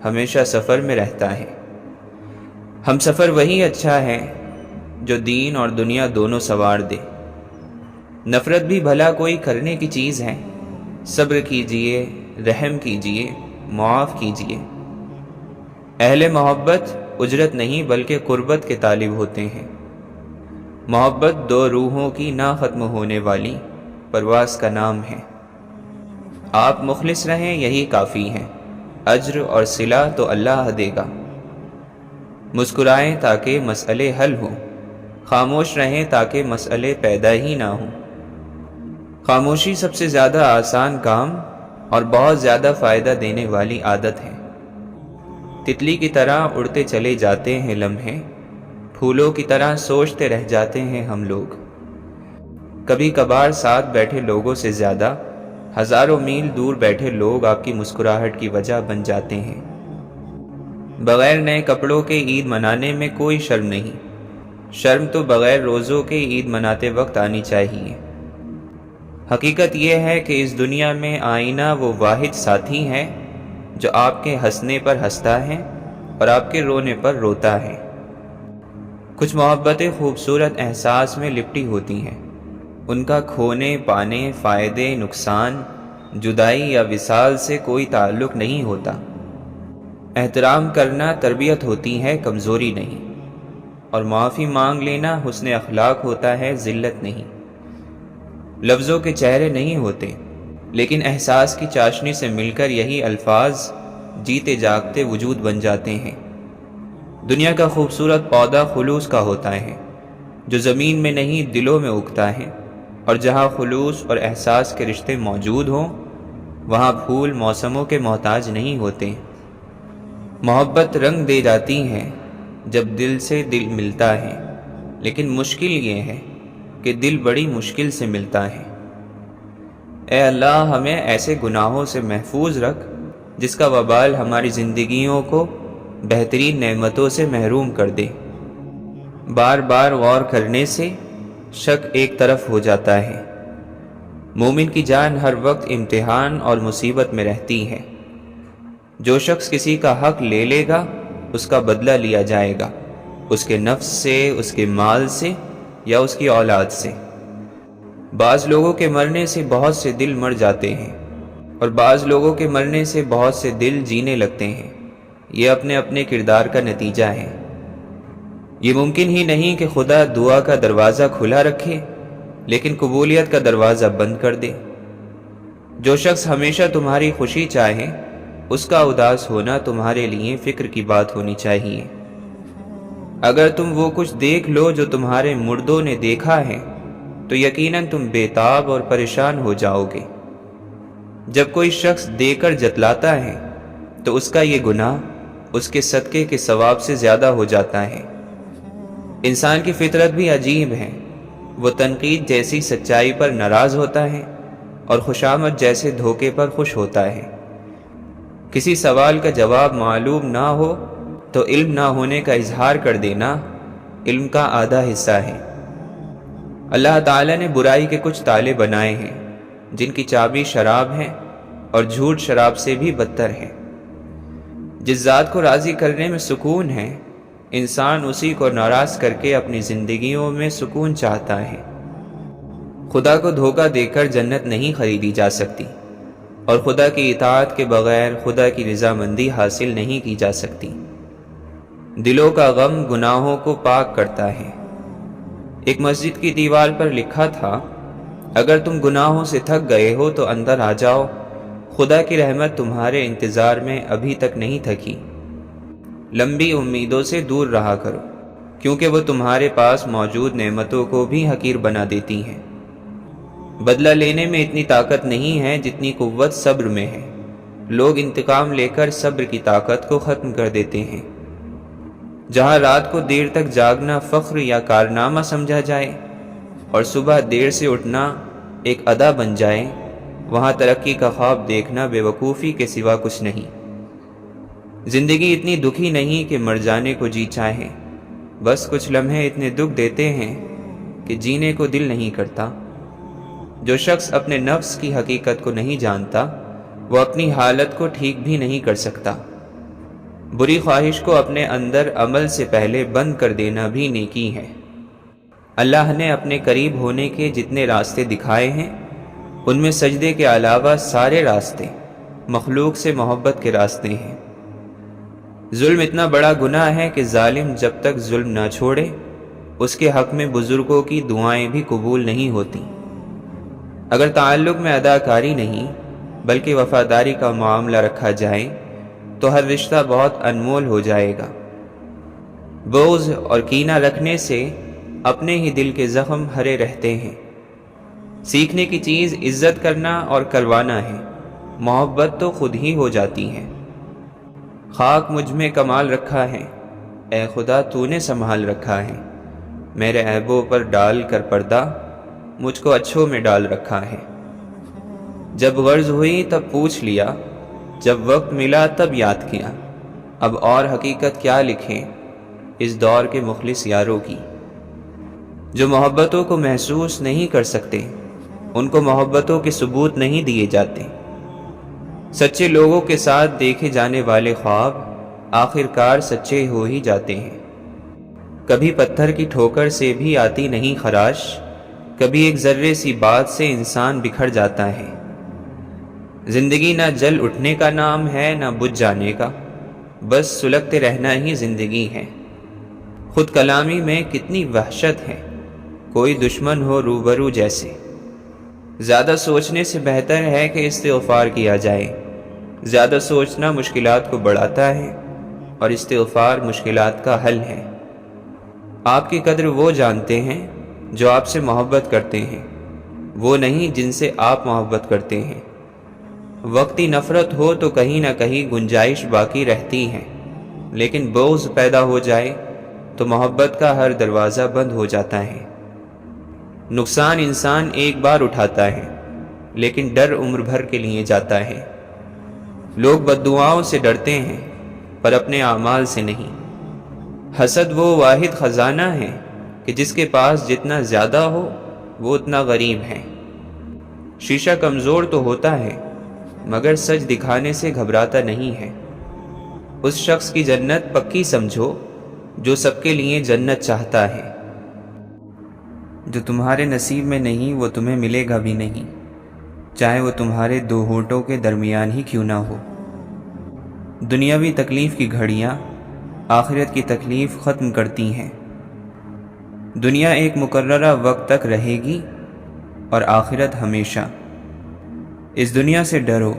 ہمیشہ سفر میں رہتا ہے۔ ہم سفر وہی اچھا ہے جو دین اور دنیا دونوں سوار دے۔ نفرت بھی بھلا کوئی کرنے کی چیز ہے، صبر کیجئے، رحم کیجئے، معاف کیجئے۔ اہل محبت اجرت نہیں بلکہ قربت کے طالب ہوتے ہیں۔ محبت 2 روحوں کی نہ ختم ہونے والی پرواز کا نام ہے۔ آپ مخلص رہیں یہی کافی ہے، اجر اور صلہ تو اللہ دے گا۔ مسکرائیں تاکہ مسئلے حل ہوں، خاموش رہیں تاکہ مسئلے پیدا ہی نہ ہوں۔ خاموشی سب سے زیادہ آسان کام اور بہت زیادہ فائدہ دینے والی عادت ہے۔ تتلی کی طرح اڑتے چلے جاتے ہیں لمحے، پھولوں کی طرح سوچتے رہ جاتے ہیں ہم لوگ۔ کبھی کبھار ساتھ بیٹھے لوگوں سے زیادہ ہزاروں میل دور بیٹھے لوگ آپ کی مسکراہٹ کی وجہ بن جاتے ہیں۔ بغیر نئے کپڑوں کے عید منانے میں کوئی شرم نہیں، شرم تو بغیر روزوں کے عید مناتے وقت آنی چاہیے۔ حقیقت یہ ہے کہ اس دنیا میں آئینہ وہ واحد ساتھی ہے جو آپ کے ہنسنے پر ہنستا ہے اور آپ کے رونے پر روتا ہے۔ کچھ محبتیں خوبصورت احساس میں لپٹی ہوتی ہیں، ان کا کھونے پانے، فائدے نقصان، جدائی یا وصال سے کوئی تعلق نہیں ہوتا۔ احترام کرنا تربیت ہوتی ہے، کمزوری نہیں، اور معافی مانگ لینا حسن اخلاق ہوتا ہے، ذلت نہیں۔ لفظوں کے چہرے نہیں ہوتے، لیکن احساس کی چاشنی سے مل کر یہی الفاظ جیتے جاگتے وجود بن جاتے ہیں۔ دنیا کا خوبصورت پودا خلوص کا ہوتا ہے، جو زمین میں نہیں دلوں میں اگتا ہے، اور جہاں خلوص اور احساس کے رشتے موجود ہوں وہاں پھول موسموں کے محتاج نہیں ہوتے۔ محبت رنگ دے جاتی ہے جب دل سے دل ملتا ہے، لیکن مشکل یہ ہے کہ دل بڑی مشکل سے ملتا ہے۔ اے اللہ، ہمیں ایسے گناہوں سے محفوظ رکھ جس کا وبال ہماری زندگیوں کو بہترین نعمتوں سے محروم کر دے۔ بار بار غور کرنے سے شک ایک طرف ہو جاتا ہے۔ مومن کی جان ہر وقت امتحان اور مصیبت میں رہتی ہے۔ جو شخص کسی کا حق لے لے گا اس کا بدلہ لیا جائے گا، اس کے نفس سے، اس کے مال سے یا اس کی اولاد سے۔ بعض لوگوں کے مرنے سے بہت سے دل مر جاتے ہیں اور بعض لوگوں کے مرنے سے بہت سے دل جینے لگتے ہیں۔ یہ اپنے اپنے کردار کا نتیجہ ہے۔ یہ ممکن ہی نہیں کہ خدا دعا کا دروازہ کھلا رکھے لیکن قبولیت کا دروازہ بند کر دے۔ جو شخص ہمیشہ تمہاری خوشی چاہے اس کا اداس ہونا تمہارے لیے فکر کی بات ہونی چاہیے۔ اگر تم وہ کچھ دیکھ لو جو تمہارے مردوں نے دیکھا ہے تو یقیناً تم بے تاب اور پریشان ہو جاؤ گے۔ جب کوئی شخص دے کر جتلاتا ہے تو اس کا یہ گناہ اس کے صدقے کے ثواب سے زیادہ ہو جاتا ہے۔ انسان کی فطرت بھی عجیب ہے، وہ تنقید جیسی سچائی پر ناراض ہوتا ہے اور خوشامد جیسے دھوکے پر خوش ہوتا ہے۔ کسی سوال کا جواب معلوم نہ ہو تو علم نہ ہونے کا اظہار کر دینا علم کا آدھا حصہ ہے۔ اللہ تعالیٰ نے برائی کے کچھ تالے بنائے ہیں جن کی چابی شراب ہے اور جھوٹ شراب سے بھی بدتر ہے۔ جس ذات کو راضی کرنے میں سکون ہے انسان اسی کو ناراض کر کے اپنی زندگیوں میں سکون چاہتا ہے۔ خدا کو دھوکہ دے کر جنت نہیں خریدی جا سکتی اور خدا کی اطاعت کے بغیر خدا کی رضامندی حاصل نہیں کی جا سکتی۔ دلوں کا غم گناہوں کو پاک کرتا ہے۔ ایک مسجد کی دیوار پر لکھا تھا، اگر تم گناہوں سے تھک گئے ہو تو اندر آ جاؤ، خدا کی رحمت تمہارے انتظار میں ابھی تک نہیں تھکی۔ لمبی امیدوں سے دور رہا کرو کیونکہ وہ تمہارے پاس موجود نعمتوں کو بھی حقیر بنا دیتی ہیں۔ بدلہ لینے میں اتنی طاقت نہیں ہے جتنی قوت صبر میں ہے۔ لوگ انتقام لے کر صبر کی طاقت کو ختم کر دیتے ہیں۔ جہاں رات کو دیر تک جاگنا فخر یا کارنامہ سمجھا جائے اور صبح دیر سے اٹھنا ایک ادا بن جائے، وہاں ترقی کا خواب دیکھنا بے وقوفی کے سوا کچھ نہیں۔ زندگی اتنی دکھی نہیں کہ مر جانے کو جی چاہے، بس کچھ لمحے اتنے دکھ دیتے ہیں کہ جینے کو دل نہیں کرتا۔ جو شخص اپنے نفس کی حقیقت کو نہیں جانتا وہ اپنی حالت کو ٹھیک بھی نہیں کر سکتا۔ بری خواہش کو اپنے اندر عمل سے پہلے بند کر دینا بھی نیکی ہے۔ اللہ نے اپنے قریب ہونے کے جتنے راستے دکھائے ہیں ان میں سجدے کے علاوہ سارے راستے مخلوق سے محبت کے راستے ہیں۔ ظلم اتنا بڑا گناہ ہے کہ ظالم جب تک ظلم نہ چھوڑے اس کے حق میں بزرگوں کی دعائیں بھی قبول نہیں ہوتی۔ اگر تعلق میں اداکاری نہیں بلکہ وفاداری کا معاملہ رکھا جائے تو ہر رشتہ بہت انمول ہو جائے گا۔ بغض اور کینہ رکھنے سے اپنے ہی دل کے زخم ہرے رہتے ہیں۔ سیکھنے کی چیز عزت کرنا اور کروانا ہے، محبت تو خود ہی ہو جاتی ہے۔ خاک مجھ میں کمال رکھا ہے، اے خدا تو نے سنبھال رکھا ہے۔ میرے عیبوں پر ڈال کر پردہ مجھ کو اچھوں میں ڈال رکھا ہے۔ جب غرض ہوئی تب پوچھ لیا، جب وقت ملا تب یاد کیا، اب اور حقیقت کیا لکھیں اس دور کے مخلص یاروں کی۔ جو محبتوں کو محسوس نہیں کر سکتے ان کو محبتوں کے ثبوت نہیں دیے جاتے۔ سچے لوگوں کے ساتھ دیکھے جانے والے خواب آخر کار سچے ہو ہی جاتے ہیں۔ کبھی پتھر کی ٹھوکر سے بھی آتی نہیں خراش، کبھی ایک ذرے سی بات سے انسان بکھر جاتا ہے۔ زندگی نہ جل اٹھنے کا نام ہے نہ بجھ جانے کا، بس سلگتے رہنا ہی زندگی ہے۔ خود کلامی میں کتنی وحشت ہے، کوئی دشمن ہو روبرو جیسے۔ زیادہ سوچنے سے بہتر ہے کہ استغفار کیا جائے۔ زیادہ سوچنا مشکلات کو بڑھاتا ہے اور استغفار مشکلات کا حل ہے۔ آپ کی قدر وہ جانتے ہیں جو آپ سے محبت کرتے ہیں، وہ نہیں جن سے آپ محبت کرتے ہیں۔ وقتی نفرت ہو تو کہیں نہ کہیں گنجائش باقی رہتی ہے، لیکن بغض پیدا ہو جائے تو محبت کا ہر دروازہ بند ہو جاتا ہے۔ نقصان انسان ایک بار اٹھاتا ہے لیکن ڈر عمر بھر کے لیے جاتا ہے۔ لوگ بددعاؤں سے ڈرتے ہیں پر اپنے اعمال سے نہیں۔ حسد وہ واحد خزانہ ہے کہ جس کے پاس جتنا زیادہ ہو وہ اتنا غریب ہے۔ شیشہ کمزور تو ہوتا ہے مگر سچ دکھانے سے گھبراتا نہیں ہے۔ اس شخص کی جنت پکی سمجھو جو سب کے لیے جنت چاہتا ہے۔ جو تمہارے نصیب میں نہیں وہ تمہیں ملے گا بھی نہیں، چاہے وہ تمہارے دو ہونٹوں کے درمیان ہی کیوں نہ ہو۔ دنیاوی تکلیف کی گھڑیاں آخرت کی تکلیف ختم کرتی ہیں۔ دنیا ایک مقررہ وقت تک رہے گی اور آخرت ہمیشہ۔ اس دنیا سے ڈرو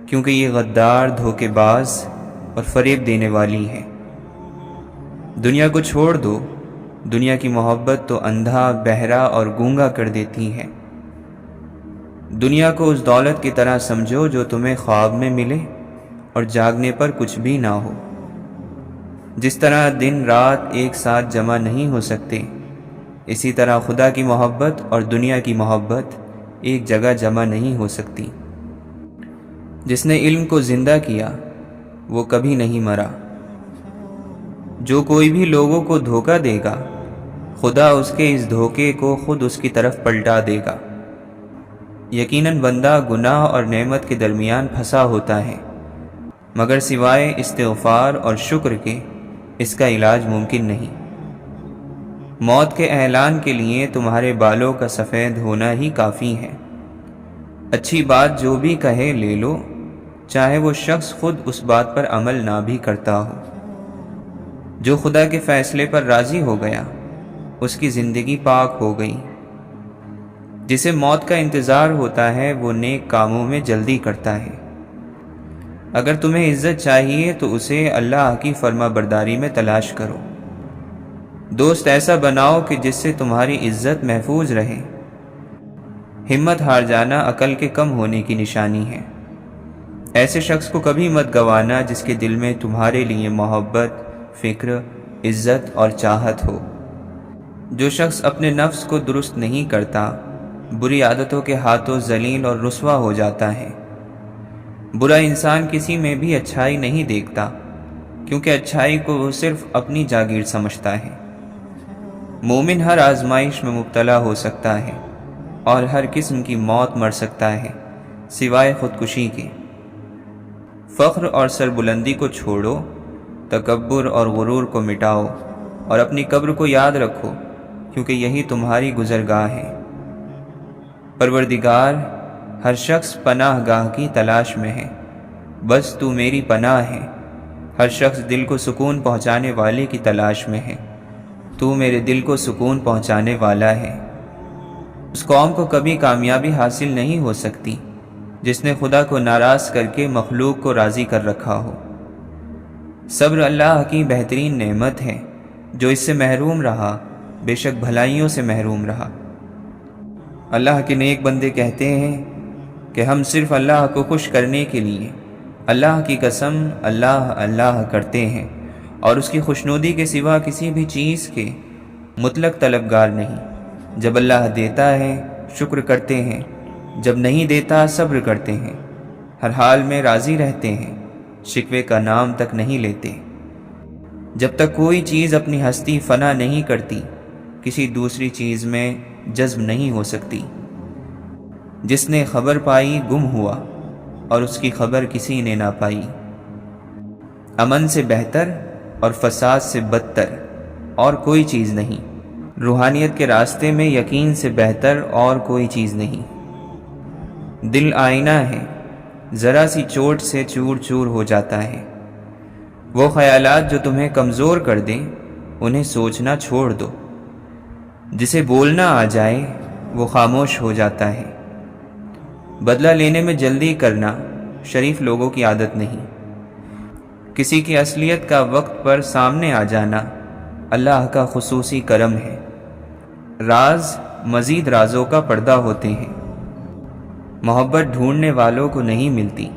کیونکہ یہ غدار، دھوکے باز اور فریب دینے والی ہے۔ دنیا کو چھوڑ دو، دنیا کی محبت تو اندھا، بہرا اور گونگا کر دیتی ہے۔ دنیا کو اس دولت کی طرح سمجھو جو تمہیں خواب میں ملے اور جاگنے پر کچھ بھی نہ ہو۔ جس طرح دن رات ایک ساتھ جمع نہیں ہو سکتے، اسی طرح خدا کی محبت اور دنیا کی محبت ایک جگہ جمع نہیں ہو سکتی۔ جس نے علم کو زندہ کیا وہ کبھی نہیں مرا۔ جو کوئی بھی لوگوں کو دھوکہ دے گا، خدا اس کے اس دھوکے کو خود اس کی طرف پلٹا دے گا۔ یقیناً بندہ گناہ اور نعمت کے درمیان پھنسا ہوتا ہے، مگر سوائے استغفار اور شکر کے اس کا علاج ممکن نہیں۔ موت کے اعلان کے لیے تمہارے بالوں کا سفید ہونا ہی کافی ہے۔ اچھی بات جو بھی کہے لے لو، چاہے وہ شخص خود اس بات پر عمل نہ بھی کرتا ہو۔ جو خدا کے فیصلے پر راضی ہو گیا اس کی زندگی پاک ہو گئی۔ جسے موت کا انتظار ہوتا ہے وہ نیک کاموں میں جلدی کرتا ہے۔ اگر تمہیں عزت چاہیے تو اسے اللہ کی فرما برداری میں تلاش کرو۔ دوست ایسا بناؤ کہ جس سے تمہاری عزت محفوظ رہے۔ ہمت ہار جانا عقل کے کم ہونے کی نشانی ہے۔ ایسے شخص کو کبھی مت گوانا جس کے دل میں تمہارے لیے محبت، فکر، عزت اور چاہت ہو۔ جو شخص اپنے نفس کو درست نہیں کرتا بری عادتوں کے ہاتھوں ذلیل اور رسوا ہو جاتا ہے۔ برا انسان کسی میں بھی اچھائی نہیں دیکھتا کیونکہ اچھائی کو وہ صرف اپنی جاگیر سمجھتا ہے۔ مومن ہر آزمائش میں مبتلا ہو سکتا ہے اور ہر قسم کی موت مر سکتا ہے سوائے خودکشی کے۔ فخر اور سربلندی کو چھوڑو، تکبر اور غرور کو مٹاؤ اور اپنی قبر کو یاد رکھو کیونکہ یہی تمہاری گزرگاہ ہے۔ پروردگار، ہر شخص پناہ گاہ کی تلاش میں ہے، بس تو میری پناہ ہے۔ ہر شخص دل کو سکون پہنچانے والے کی تلاش میں ہے، تو میرے دل کو سکون پہنچانے والا ہے۔ اس قوم کو کبھی کامیابی حاصل نہیں ہو سکتی جس نے خدا کو ناراض کر کے مخلوق کو راضی کر رکھا ہو۔ صبر اللہ کی بہترین نعمت ہے، جو اس سے محروم رہا بے شک بھلائیوں سے محروم رہا۔ اللہ کے نیک بندے کہتے ہیں کہ ہم صرف اللہ کو خوش کرنے کے لیے اللہ کی قسم اللہ اللہ کرتے ہیں اور اس کی خوشنودی کے سوا کسی بھی چیز کے مطلق طلبگار نہیں۔ جب اللہ دیتا ہے شکر کرتے ہیں، جب نہیں دیتا صبر کرتے ہیں، ہر حال میں راضی رہتے ہیں، شکوے کا نام تک نہیں لیتے۔ جب تک کوئی چیز اپنی ہستی فنا نہیں کرتی کسی دوسری چیز میں جذب نہیں ہو سکتی۔ جس نے خبر پائی گم ہوا اور اس کی خبر کسی نے نہ پائی۔ امن سے بہتر اور فساد سے بدتر اور کوئی چیز نہیں۔ روحانیت کے راستے میں یقین سے بہتر اور کوئی چیز نہیں۔ دل آئینہ ہے، ذرا سی چوٹ سے چور چور ہو جاتا ہے۔ وہ خیالات جو تمہیں کمزور کر دیں انہیں سوچنا چھوڑ دو۔ جسے بولنا آ جائے وہ خاموش ہو جاتا ہے۔ بدلہ لینے میں جلدی کرنا شریف لوگوں کی عادت نہیں۔ کسی کی اصلیت کا وقت پر سامنے آ جانا اللہ کا خصوصی کرم ہے۔ راز مزید رازوں کا پردہ ہوتے ہیں۔ محبت ڈھونڈنے والوں کو نہیں ملتی،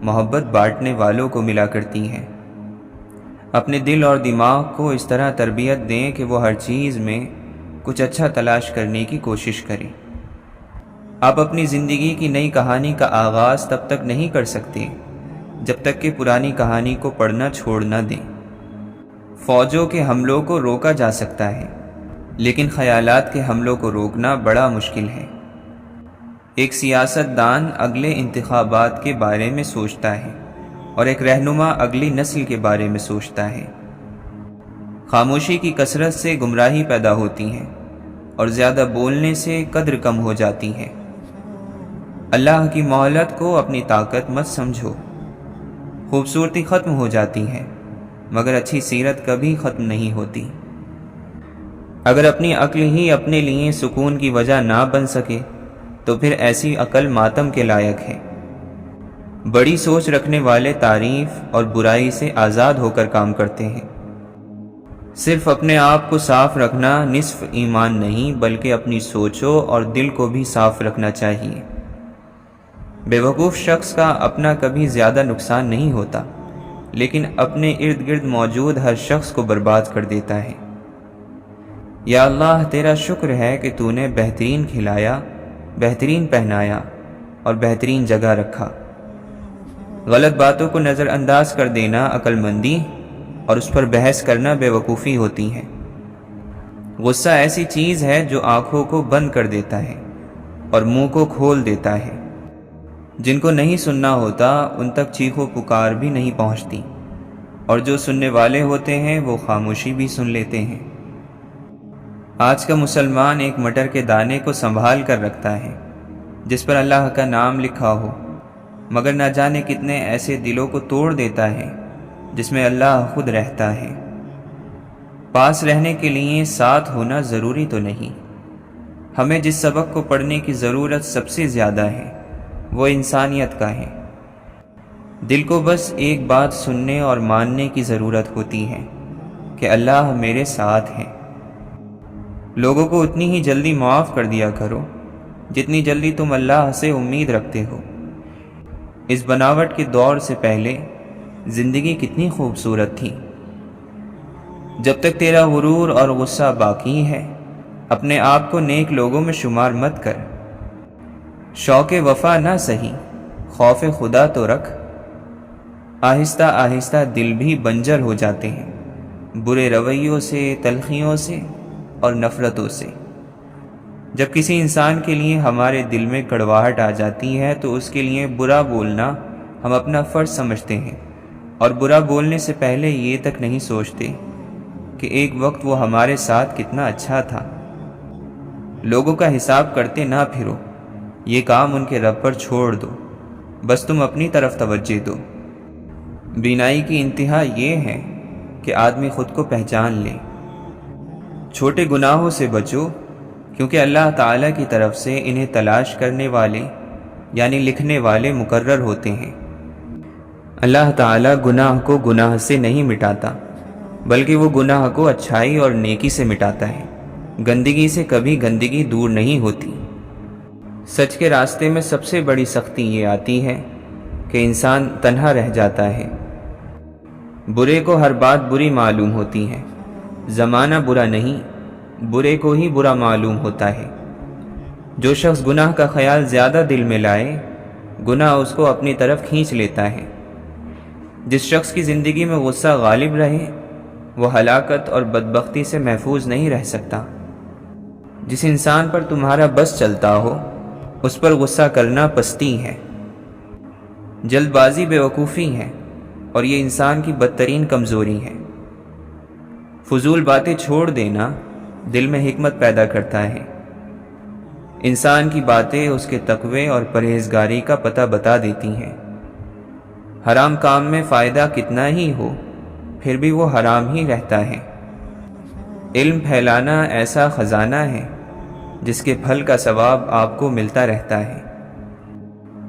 محبت بانٹنے والوں کو ملا کرتی ہے۔ اپنے دل اور دماغ کو اس طرح تربیت دیں کہ وہ ہر چیز میں کچھ اچھا تلاش کرنے کی کوشش کریں۔ آپ اپنی زندگی کی نئی کہانی کا آغاز تب تک نہیں کر سکتے جب تک کہ پرانی کہانی کو پڑھنا چھوڑ نہ دیں۔ فوجوں کے حملوں کو روکا جا سکتا ہے لیکن خیالات کے حملوں کو روکنا بڑا مشکل ہے۔ ایک سیاست دان اگلے انتخابات کے بارے میں سوچتا ہے اور ایک رہنما اگلی نسل کے بارے میں سوچتا ہے۔ خاموشی کی کثرت سے گمراہی پیدا ہوتی ہے اور زیادہ بولنے سے قدر کم ہو جاتی ہے۔ اللہ کی مہلت کو اپنی طاقت مت سمجھو۔ خوبصورتی ختم ہو جاتی ہے مگر اچھی سیرت کبھی ختم نہیں ہوتی۔ اگر اپنی عقل ہی اپنے لیے سکون کی وجہ نہ بن سکے تو پھر ایسی عقل ماتم کے لائق ہے۔ بڑی سوچ رکھنے والے تعریف اور برائی سے آزاد ہو کر کام کرتے ہیں۔ صرف اپنے آپ کو صاف رکھنا نصف ایمان نہیں بلکہ اپنی سوچوں اور دل کو بھی صاف رکھنا چاہیے۔ بے وقوف شخص کا اپنا کبھی زیادہ نقصان نہیں ہوتا لیکن اپنے ارد گرد موجود ہر شخص کو برباد کر دیتا ہے۔ یا اللہ تیرا شکر ہے کہ تو نے بہترین کھلایا، بہترین پہنایا اور بہترین جگہ رکھا۔ غلط باتوں کو نظر انداز کر دینا عقل مندی اور اس پر بحث کرنا بے وقوفی ہوتی ہے۔ غصہ ایسی چیز ہے جو آنکھوں کو بند کر دیتا ہے اور منہ کو کھول دیتا ہے۔ جن کو نہیں سننا ہوتا ان تک چیخ و پکار بھی نہیں پہنچتی، اور جو سننے والے ہوتے ہیں وہ خاموشی بھی سن لیتے ہیں۔ آج کا مسلمان ایک مٹر کے دانے کو سنبھال کر رکھتا ہے جس پر اللہ کا نام لکھا ہو، مگر نہ جانے کتنے ایسے دلوں کو توڑ دیتا ہے جس میں اللہ خود رہتا ہے۔ پاس رہنے کے لیے ساتھ ہونا ضروری تو نہیں۔ ہمیں جس سبق کو پڑھنے کی ضرورت سب سے زیادہ ہے وہ انسانیت کا ہے۔ دل کو بس ایک بات سننے اور ماننے کی ضرورت ہوتی ہے کہ اللہ میرے ساتھ ہے۔ لوگوں کو اتنی ہی جلدی معاف کر دیا کرو جتنی جلدی تم اللہ سے امید رکھتے ہو۔ اس بناوٹ کے دور سے پہلے زندگی کتنی خوبصورت تھی۔ جب تک تیرا غرور اور غصہ باقی ہے اپنے آپ کو نیک لوگوں میں شمار مت کر۔ شوق وفا نہ سہی، خوف خدا تو رکھ۔ آہستہ آہستہ دل بھی بنجر ہو جاتے ہیں، برے رویوں سے، تلخیوں سے اور نفرتوں سے۔ جب کسی انسان کے لیے ہمارے دل میں کڑواہٹ آ جاتی ہے تو اس کے لیے برا بولنا ہم اپنا فرض سمجھتے ہیں، اور برا بولنے سے پہلے یہ تک نہیں سوچتے کہ ایک وقت وہ ہمارے ساتھ کتنا اچھا تھا۔ لوگوں کا حساب کرتے نہ پھرو، یہ کام ان کے رب پر چھوڑ دو، بس تم اپنی طرف توجہ دو۔ بینائی کی انتہا یہ ہے کہ آدمی خود کو پہچان لے۔ چھوٹے گناہوں سے بچو کیونکہ اللہ تعالیٰ کی طرف سے انہیں تلاش کرنے والے یعنی لکھنے والے مقرر ہوتے ہیں۔ اللہ تعالیٰ گناہ کو گناہ سے نہیں مٹاتا بلکہ وہ گناہ کو اچھائی اور نیکی سے مٹاتا ہے۔ گندگی سے کبھی گندگی دور نہیں ہوتی۔ سچ کے راستے میں سب سے بڑی سختی یہ آتی ہے کہ انسان تنہا رہ جاتا ہے۔ برے کو ہر بات بری معلوم ہوتی ہے۔ زمانہ برا نہیں، برے کو ہی برا معلوم ہوتا ہے۔ جو شخص گناہ کا خیال زیادہ دل میں لائے گناہ اس کو اپنی طرف کھینچ لیتا ہے۔ جس شخص کی زندگی میں غصہ غالب رہے وہ ہلاکت اور بدبختی سے محفوظ نہیں رہ سکتا۔ جس انسان پر تمہارا بس چلتا ہو اس پر غصہ کرنا پستی ہے۔ جلد بازی بے وقوفی ہے اور یہ انسان کی بدترین کمزوری ہے۔ فضول باتیں چھوڑ دینا دل میں حکمت پیدا کرتا ہے۔ انسان کی باتیں اس کے تقوی اور پرہیزگاری کا پتہ بتا دیتی ہیں۔ حرام کام میں فائدہ کتنا ہی ہو پھر بھی وہ حرام ہی رہتا ہے۔ علم پھیلانا ایسا خزانہ ہے جس کے پھل کا ثواب آپ کو ملتا رہتا ہے۔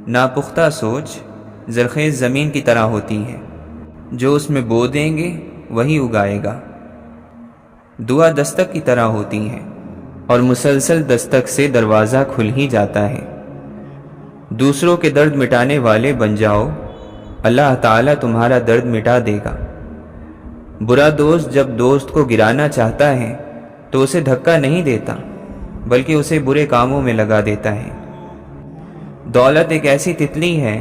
ناپختہ سوچ زرخیز زمین کی طرح ہوتی ہے، جو اس میں بو دیں گے وہی اگائے گا۔ دعا دستک کی طرح ہوتی ہے اور مسلسل دستک سے دروازہ کھل ہی جاتا ہے۔ دوسروں کے درد مٹانے والے بن جاؤ، اللہ تعالیٰ تمہارا درد مٹا دے گا۔ برا دوست جب دوست کو گرانا چاہتا ہے تو اسے دھکا نہیں دیتا بلکہ اسے برے کاموں میں لگا دیتا ہے۔ دولت ایک ایسی تتلی ہے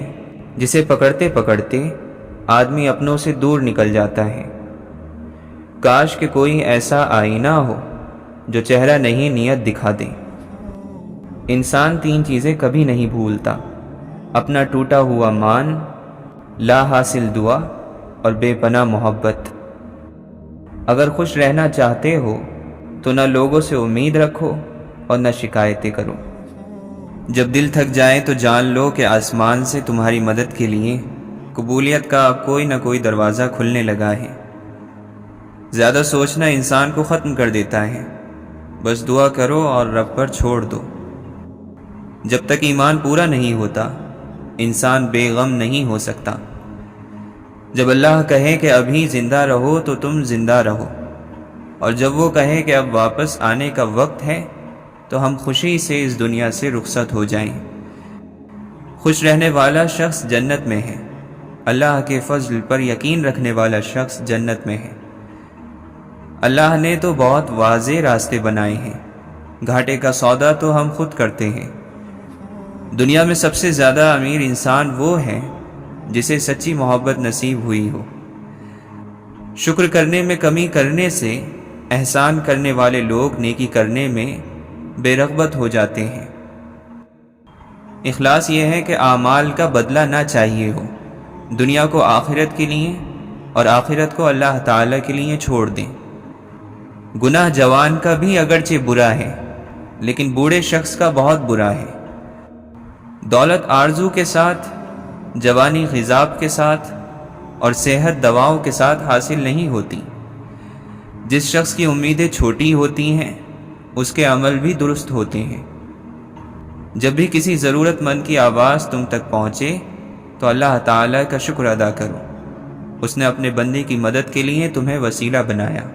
جسے پکڑتے پکڑتے آدمی اپنوں سے دور نکل جاتا ہے۔ کاش کہ کوئی ایسا آئینہ ہو جو چہرہ نہیں نیت دکھا دے۔ انسان تین چیزیں کبھی نہیں بھولتا: اپنا ٹوٹا ہوا مان، لا حاصل دعا اور بے پناہ محبت۔ اگر خوش رہنا چاہتے ہو تو نہ لوگوں سے امید رکھو اور نہ شکایتیں کرو۔ جب دل تھک جائے تو جان لو کہ آسمان سے تمہاری مدد کے لیے قبولیت کا کوئی نہ کوئی دروازہ کھلنے لگا ہے۔ زیادہ سوچنا انسان کو ختم کر دیتا ہے، بس دعا کرو اور رب پر چھوڑ دو۔ جب تک ایمان پورا نہیں ہوتا انسان بے غم نہیں ہو سکتا۔ جب اللہ کہے کہ ابھی زندہ رہو تو تم زندہ رہو، اور جب وہ کہے کہ اب واپس آنے کا وقت ہے تو ہم خوشی سے اس دنیا سے رخصت ہو جائیں۔ خوش رہنے والا شخص جنت میں ہے، اللہ کے فضل پر یقین رکھنے والا شخص جنت میں ہے۔ اللہ نے تو بہت واضح راستے بنائے ہیں، گھاٹے کا سودا تو ہم خود کرتے ہیں۔ دنیا میں سب سے زیادہ امیر انسان وہ ہے جسے سچی محبت نصیب ہوئی ہو۔ شکر کرنے میں کمی کرنے سے احسان کرنے والے لوگ نیکی کرنے میں بے رغبت ہو جاتے ہیں۔ اخلاص یہ ہے کہ اعمال کا بدلہ نہ چاہیے ہو، دنیا کو آخرت کے لیے اور آخرت کو اللہ تعالیٰ کے لیے چھوڑ دیں۔ گناہ جوان کا بھی اگرچہ برا ہے لیکن بوڑھے شخص کا بہت برا ہے۔ دولت آرزو کے ساتھ، جوانی غذاب کے ساتھ اور صحت دواؤں کے ساتھ حاصل نہیں ہوتی۔ جس شخص کی امیدیں چھوٹی ہوتی ہیں اس کے عمل بھی درست ہوتے ہیں۔ جب بھی کسی ضرورت مند کی آواز تم تک پہنچے تو اللہ تعالیٰ کا شکر ادا کرو، اس نے اپنے بندے کی مدد کے لیے تمہیں وسیلہ بنایا۔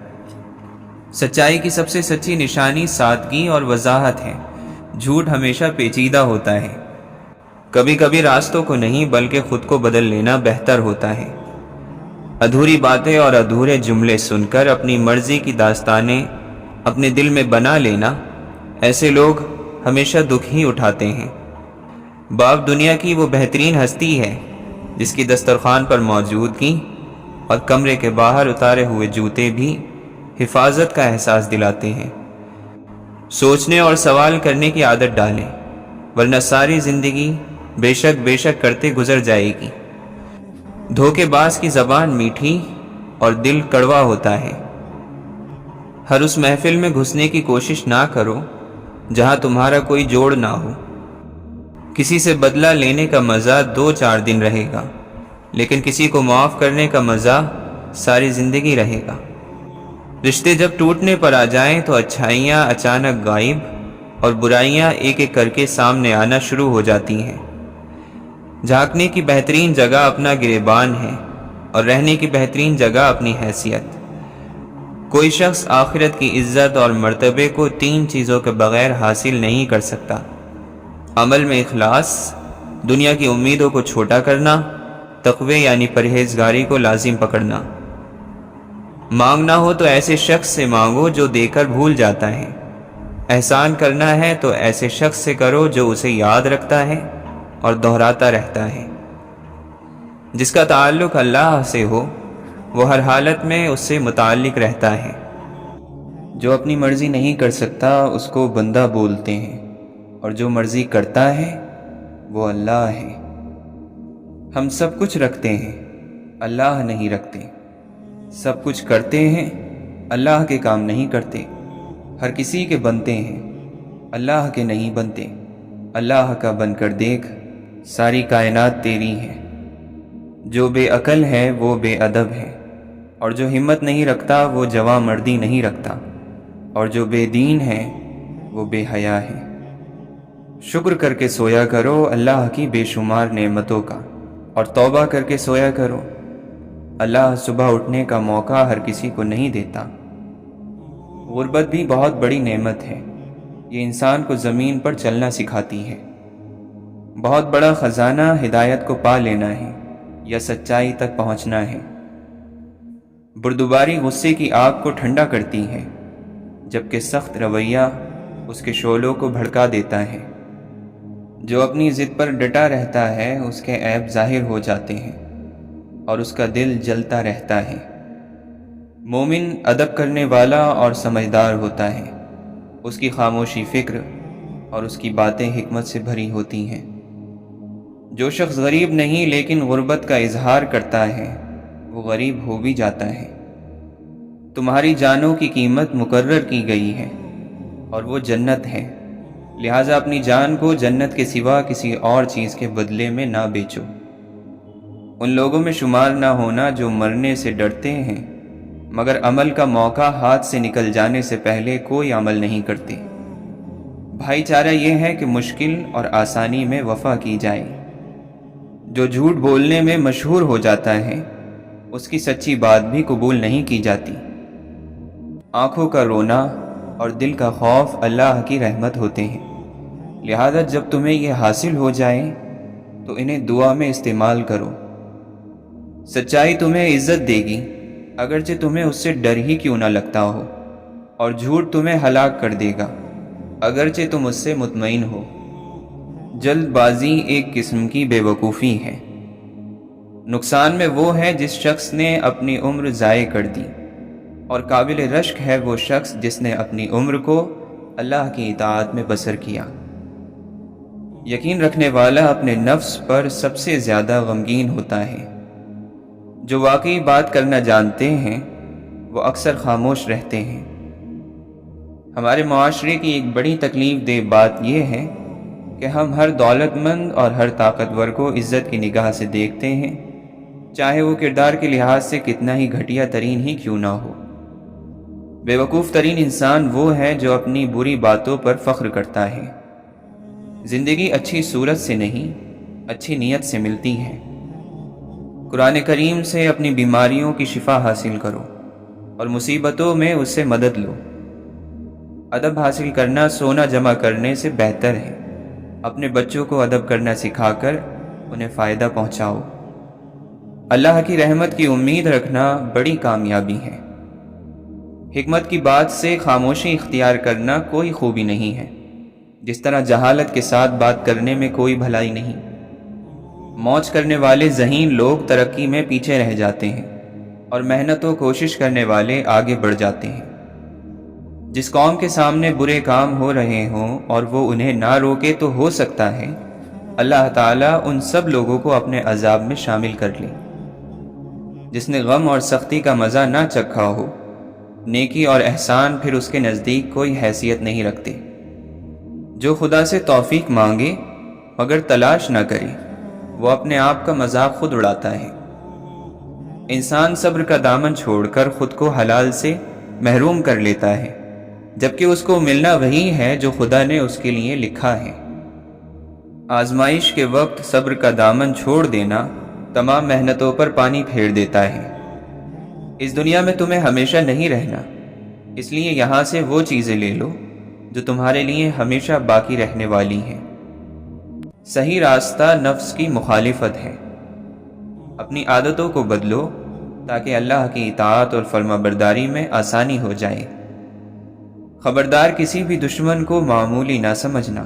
سچائی کی سب سے سچی نشانی سادگی اور وضاحت ہے، جھوٹ ہمیشہ پیچیدہ ہوتا ہے۔ کبھی کبھی راستوں کو نہیں بلکہ خود کو بدل لینا بہتر ہوتا ہے۔ ادھوری باتیں اور ادھورے جملے سن کر اپنی مرضی کی داستانیں اپنے دل میں بنا لینا، ایسے لوگ ہمیشہ دکھ ہی اٹھاتے ہیں۔ باپ دنیا کی وہ بہترین ہستی ہے جس کی دسترخوان پر موجودگی اور کمرے کے باہر اتارے ہوئے جوتے بھی حفاظت کا احساس دلاتے ہیں۔ سوچنے اور سوال کرنے کی عادت ڈالیں، ورنہ ساری زندگی بے شک کرتے گزر جائے گی۔ دھوکے باز کی زبان میٹھی اور دل کڑوا ہوتا ہے۔ ہر اس محفل میں گھسنے کی کوشش نہ کرو جہاں تمہارا کوئی جوڑ نہ ہو۔ کسی سے بدلہ لینے کا مزہ 2-4 دن رہے گا، لیکن کسی کو معاف کرنے کا مزہ ساری زندگی رہے گا۔ رشتے جب ٹوٹنے پر آ جائیں تو اچھائیاں اچانک غائب اور برائیاں ایک ایک کر کے سامنے آنا شروع ہو جاتی ہیں۔ جھانکنے کی بہترین جگہ اپنا گریبان ہے اور رہنے کی بہترین جگہ اپنی حیثیت۔ کوئی شخص آخرت کی عزت اور مرتبے کو 3 چیزوں کے بغیر حاصل نہیں کر سکتا: عمل میں اخلاص، دنیا کی امیدوں کو چھوٹا کرنا، تقوی یعنی پرہیزگاری کو لازم پکڑنا۔ مانگنا ہو تو ایسے شخص سے مانگو جو دے کر بھول جاتا ہے۔ احسان کرنا ہے تو ایسے شخص سے کرو جو اسے یاد رکھتا ہے اور دہراتا رہتا ہے۔ جس کا تعلق اللہ سے ہو وہ ہر حالت میں اس سے متعلق رہتا ہے۔ جو اپنی مرضی نہیں کر سکتا اس کو بندہ بولتے ہیں، اور جو مرضی کرتا ہے وہ اللہ ہے۔ ہم سب کچھ رکھتے ہیں، اللہ نہیں رکھتے۔ سب کچھ کرتے ہیں، اللہ کے کام نہیں کرتے۔ ہر کسی کے بنتے ہیں، اللہ کے نہیں بنتے۔ اللہ کا بن کر دیکھ، ساری کائنات تیری ہے۔ جو بے عقل ہے وہ بے ادب ہے، اور جو ہمت نہیں رکھتا وہ جواں مردی نہیں رکھتا، اور جو بے دین ہے وہ بے حیا ہے۔ شکر کر کے سویا کرو اللہ کی بے شمار نعمتوں کا، اور توبہ کر کے سویا کرو۔ اللہ صبح اٹھنے کا موقع ہر کسی کو نہیں دیتا۔ غربت بھی بہت بڑی نعمت ہے، یہ انسان کو زمین پر چلنا سکھاتی ہے۔ بہت بڑا خزانہ ہدایت کو پا لینا ہے یا سچائی تک پہنچنا ہے۔ بردباری غصے کی آگ کو ٹھنڈا کرتی ہے، جبکہ سخت رویہ اس کے شعلوں کو بھڑکا دیتا ہے۔ جو اپنی ضد پر ڈٹا رہتا ہے اس کے عیب ظاہر ہو جاتے ہیں اور اس کا دل جلتا رہتا ہے۔ مومن ادب کرنے والا اور سمجھدار ہوتا ہے، اس کی خاموشی فکر اور اس کی باتیں حکمت سے بھری ہوتی ہیں۔ جو شخص غریب نہیں لیکن غربت کا اظہار کرتا ہے وہ غریب ہو بھی جاتا ہے۔ تمہاری جانوں کی قیمت مقرر کی گئی ہے اور وہ جنت ہے، لہٰذا اپنی جان کو جنت کے سوا کسی اور چیز کے بدلے میں نہ بیچو۔ ان لوگوں میں شمار نہ ہونا جو مرنے سے ڈرتے ہیں مگر عمل کا موقع ہاتھ سے نکل جانے سے پہلے کوئی عمل نہیں کرتے۔ بھائی چارہ یہ ہے کہ مشکل اور آسانی میں وفا کی جائے۔ جو جھوٹ بولنے میں مشہور ہو جاتا ہے اس کی سچی بات بھی قبول نہیں کی جاتی۔ آنکھوں کا رونا اور دل کا خوف اللہ کی رحمت ہوتے ہیں، لہذا جب تمہیں یہ حاصل ہو جائے تو انہیں دعا میں استعمال کرو۔ سچائی تمہیں عزت دے گی اگرچہ تمہیں اس سے ڈر ہی کیوں نہ لگتا ہو، اور جھوٹ تمہیں ہلاک کر دے گا اگرچہ تم اس سے مطمئن ہو۔ جلد بازی ایک قسم کی بے وقوفی ہے۔ نقصان میں وہ ہے جس شخص نے اپنی عمر ضائع کر دی، اور قابل رشک ہے وہ شخص جس نے اپنی عمر کو اللہ کی اطاعت میں بسر کیا۔ یقین رکھنے والا اپنے نفس پر سب سے زیادہ غمگین ہوتا ہے۔ جو واقعی بات کرنا جانتے ہیں وہ اکثر خاموش رہتے ہیں۔ ہمارے معاشرے کی ایک بڑی تکلیف دہ بات یہ ہے کہ ہم ہر دولت مند اور ہر طاقتور کو عزت کی نگاہ سے دیکھتے ہیں، چاہے وہ کردار کے لحاظ سے کتنا ہی گھٹیا ترین ہی کیوں نہ ہو۔ بے وقوف ترین انسان وہ ہے جو اپنی بری باتوں پر فخر کرتا ہے۔ زندگی اچھی صورت سے نہیں، اچھی نیت سے ملتی ہے۔ قرآن کریم سے اپنی بیماریوں کی شفا حاصل کرو اور مصیبتوں میں اس سے مدد لو۔ ادب حاصل کرنا سونا جمع کرنے سے بہتر ہے۔ اپنے بچوں کو ادب کرنا سکھا کر انہیں فائدہ پہنچاؤ۔ اللہ کی رحمت کی امید رکھنا بڑی کامیابی ہے۔ حکمت کی بات سے خاموشی اختیار کرنا کوئی خوبی نہیں ہے، جس طرح جہالت کے ساتھ بات کرنے میں کوئی بھلائی نہیں۔ موج کرنے والے ذہین لوگ ترقی میں پیچھے رہ جاتے ہیں اور محنت و کوشش کرنے والے آگے بڑھ جاتے ہیں۔ جس قوم کے سامنے برے کام ہو رہے ہوں اور وہ انہیں نہ روکے تو ہو سکتا ہے اللہ تعالیٰ ان سب لوگوں کو اپنے عذاب میں شامل کر لے۔ جس نے غم اور سختی کا مزہ نہ چکھا ہو، نیکی اور احسان پھر اس کے نزدیک کوئی حیثیت نہیں رکھتے۔ جو خدا سے توفیق مانگے مگر تلاش نہ کرے وہ اپنے آپ کا مذاق خود اڑاتا ہے۔ انسان صبر کا دامن چھوڑ کر خود کو حلال سے محروم کر لیتا ہے، جبکہ اس کو ملنا وہی ہے جو خدا نے اس کے لیے لکھا ہے۔ آزمائش کے وقت صبر کا دامن چھوڑ دینا تمام محنتوں پر پانی پھیر دیتا ہے۔ اس دنیا میں تمہیں ہمیشہ نہیں رہنا، اس لیے یہاں سے وہ چیزیں لے لو جو تمہارے لیے ہمیشہ باقی رہنے والی ہیں۔ صحیح راستہ نفس کی مخالفت ہے۔ اپنی عادتوں کو بدلو تاکہ اللہ کی اطاعت اور فرما برداری میں آسانی ہو جائے۔ خبردار کسی بھی دشمن کو معمولی نہ سمجھنا،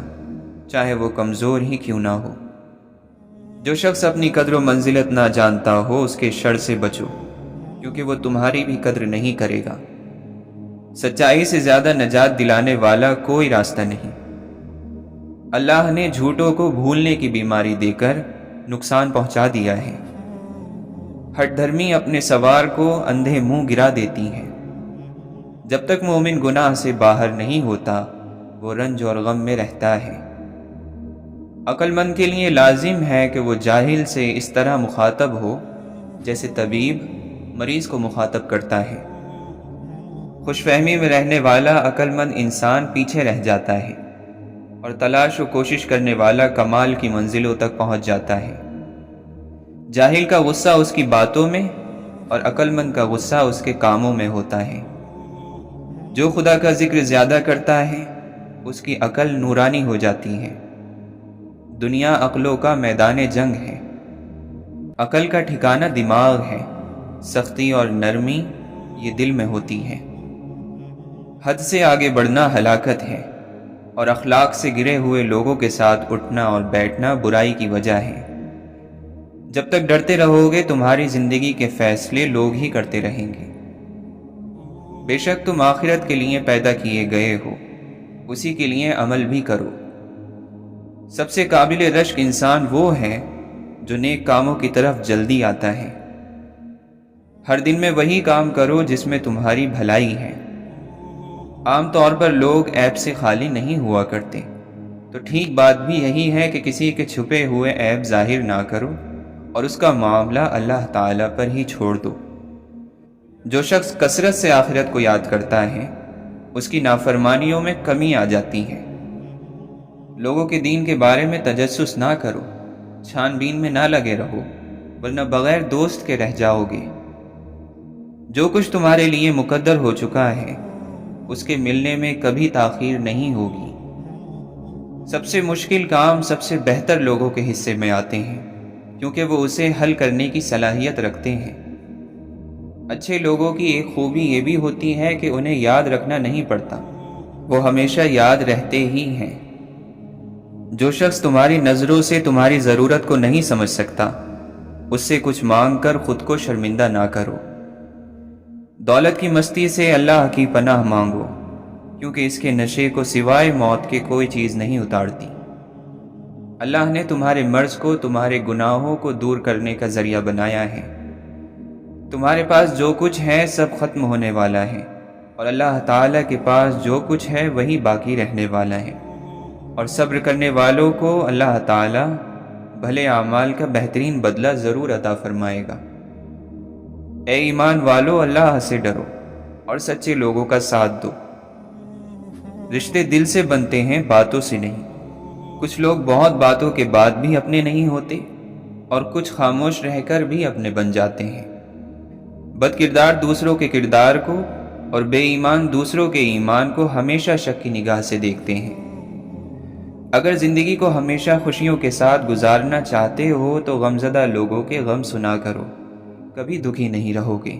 چاہے وہ کمزور ہی کیوں نہ ہو۔ جو شخص اپنی قدر و منزلت نہ جانتا ہو اس کے شر سے بچو، کیونکہ وہ تمہاری بھی قدر نہیں کرے گا۔ سچائی سے زیادہ نجات دلانے والا کوئی راستہ نہیں۔ اللہ نے جھوٹوں کو بھولنے کی بیماری دے کر نقصان پہنچا دیا ہے۔ ہٹ دھرمی اپنے سوار کو اندھے منہ گرا دیتی ہیں۔ جب تک مومن گناہ سے باہر نہیں ہوتا وہ رنج اور غم میں رہتا ہے۔ عقل مند کے لیے لازم ہے کہ وہ جاہل سے اس طرح مخاطب ہو جیسے طبیب مریض کو مخاطب کرتا ہے۔ خوش فہمی میں رہنے والا عقل مند انسان پیچھے رہ جاتا ہے اور تلاش و کوشش کرنے والا کمال کی منزلوں تک پہنچ جاتا ہے۔ جاہل کا غصہ اس کی باتوں میں اور عقل مند کا غصہ اس کے کاموں میں ہوتا ہے۔ جو خدا کا ذکر زیادہ کرتا ہے اس کی عقل نورانی ہو جاتی ہے۔ دنیا عقلوں کا میدان جنگ ہے۔ عقل کا ٹھکانہ دماغ ہے، سختی اور نرمی یہ دل میں ہوتی ہے۔ حد سے آگے بڑھنا ہلاکت ہے اور اخلاق سے گرے ہوئے لوگوں کے ساتھ اٹھنا اور بیٹھنا برائی کی وجہ ہے۔ جب تک ڈرتے رہو گے تمہاری زندگی کے فیصلے لوگ ہی کرتے رہیں گے۔ بے شک تم آخرت کے لیے پیدا کیے گئے ہو، اسی کے لیے عمل بھی کرو۔ سب سے قابل رشک انسان وہ ہے جو نیک کاموں کی طرف جلدی آتا ہے۔ ہر دن میں وہی کام کرو جس میں تمہاری بھلائی ہے۔ عام طور پر لوگ عیب سے خالی نہیں ہوا کرتے، تو ٹھیک بات بھی یہی ہے کہ کسی کے چھپے ہوئے عیب ظاہر نہ کرو اور اس کا معاملہ اللہ تعالیٰ پر ہی چھوڑ دو۔ جو شخص کثرت سے آخرت کو یاد کرتا ہے، اس کی نافرمانیوں میں کمی آ جاتی ہے۔ لوگوں کے دین کے بارے میں تجسس نہ کرو، چھان بین میں نہ لگے رہو، ورنہ بغیر دوست کے رہ جاؤ گے۔ جو کچھ تمہارے لیے مقدر ہو چکا ہے، اس کے ملنے میں کبھی تاخیر نہیں ہوگی۔ سب سے مشکل کام سب سے بہتر لوگوں کے حصے میں آتے ہیں، کیونکہ وہ اسے حل کرنے کی صلاحیت رکھتے ہیں۔ اچھے لوگوں کی ایک خوبی یہ بھی ہوتی ہے کہ انہیں یاد رکھنا نہیں پڑتا، وہ ہمیشہ یاد رہتے ہی ہیں۔ جو شخص تمہاری نظروں سے تمہاری ضرورت کو نہیں سمجھ سکتا، اس سے کچھ مانگ کر خود کو شرمندہ نہ کرو۔ دولت کی مستی سے اللہ کی پناہ مانگو، کیونکہ اس کے نشے کو سوائے موت کے کوئی چیز نہیں اتارتی۔ اللہ نے تمہارے مرض کو تمہارے گناہوں کو دور کرنے کا ذریعہ بنایا ہے۔ تمہارے پاس جو کچھ ہے سب ختم ہونے والا ہے، اور اللہ تعالیٰ کے پاس جو کچھ ہے وہی باقی رہنے والا ہے، اور صبر کرنے والوں کو اللہ تعالیٰ بھلے اعمال کا بہترین بدلہ ضرور عطا فرمائے گا۔ اے ایمان والو، اللہ سے ڈرو اور سچے لوگوں کا ساتھ دو۔ رشتے دل سے بنتے ہیں، باتوں سے نہیں۔ کچھ لوگ بہت باتوں کے بعد بھی اپنے نہیں ہوتے، اور کچھ خاموش رہ کر بھی اپنے بن جاتے ہیں۔ بد کردار دوسروں کے کردار کو اور بے ایمان دوسروں کے ایمان کو ہمیشہ شک کی نگاہ سے دیکھتے ہیں۔ اگر زندگی کو ہمیشہ خوشیوں کے ساتھ گزارنا چاہتے ہو تو غمزدہ لوگوں کے غم سنا کرو، کبھی دکھی نہیں رہو گے۔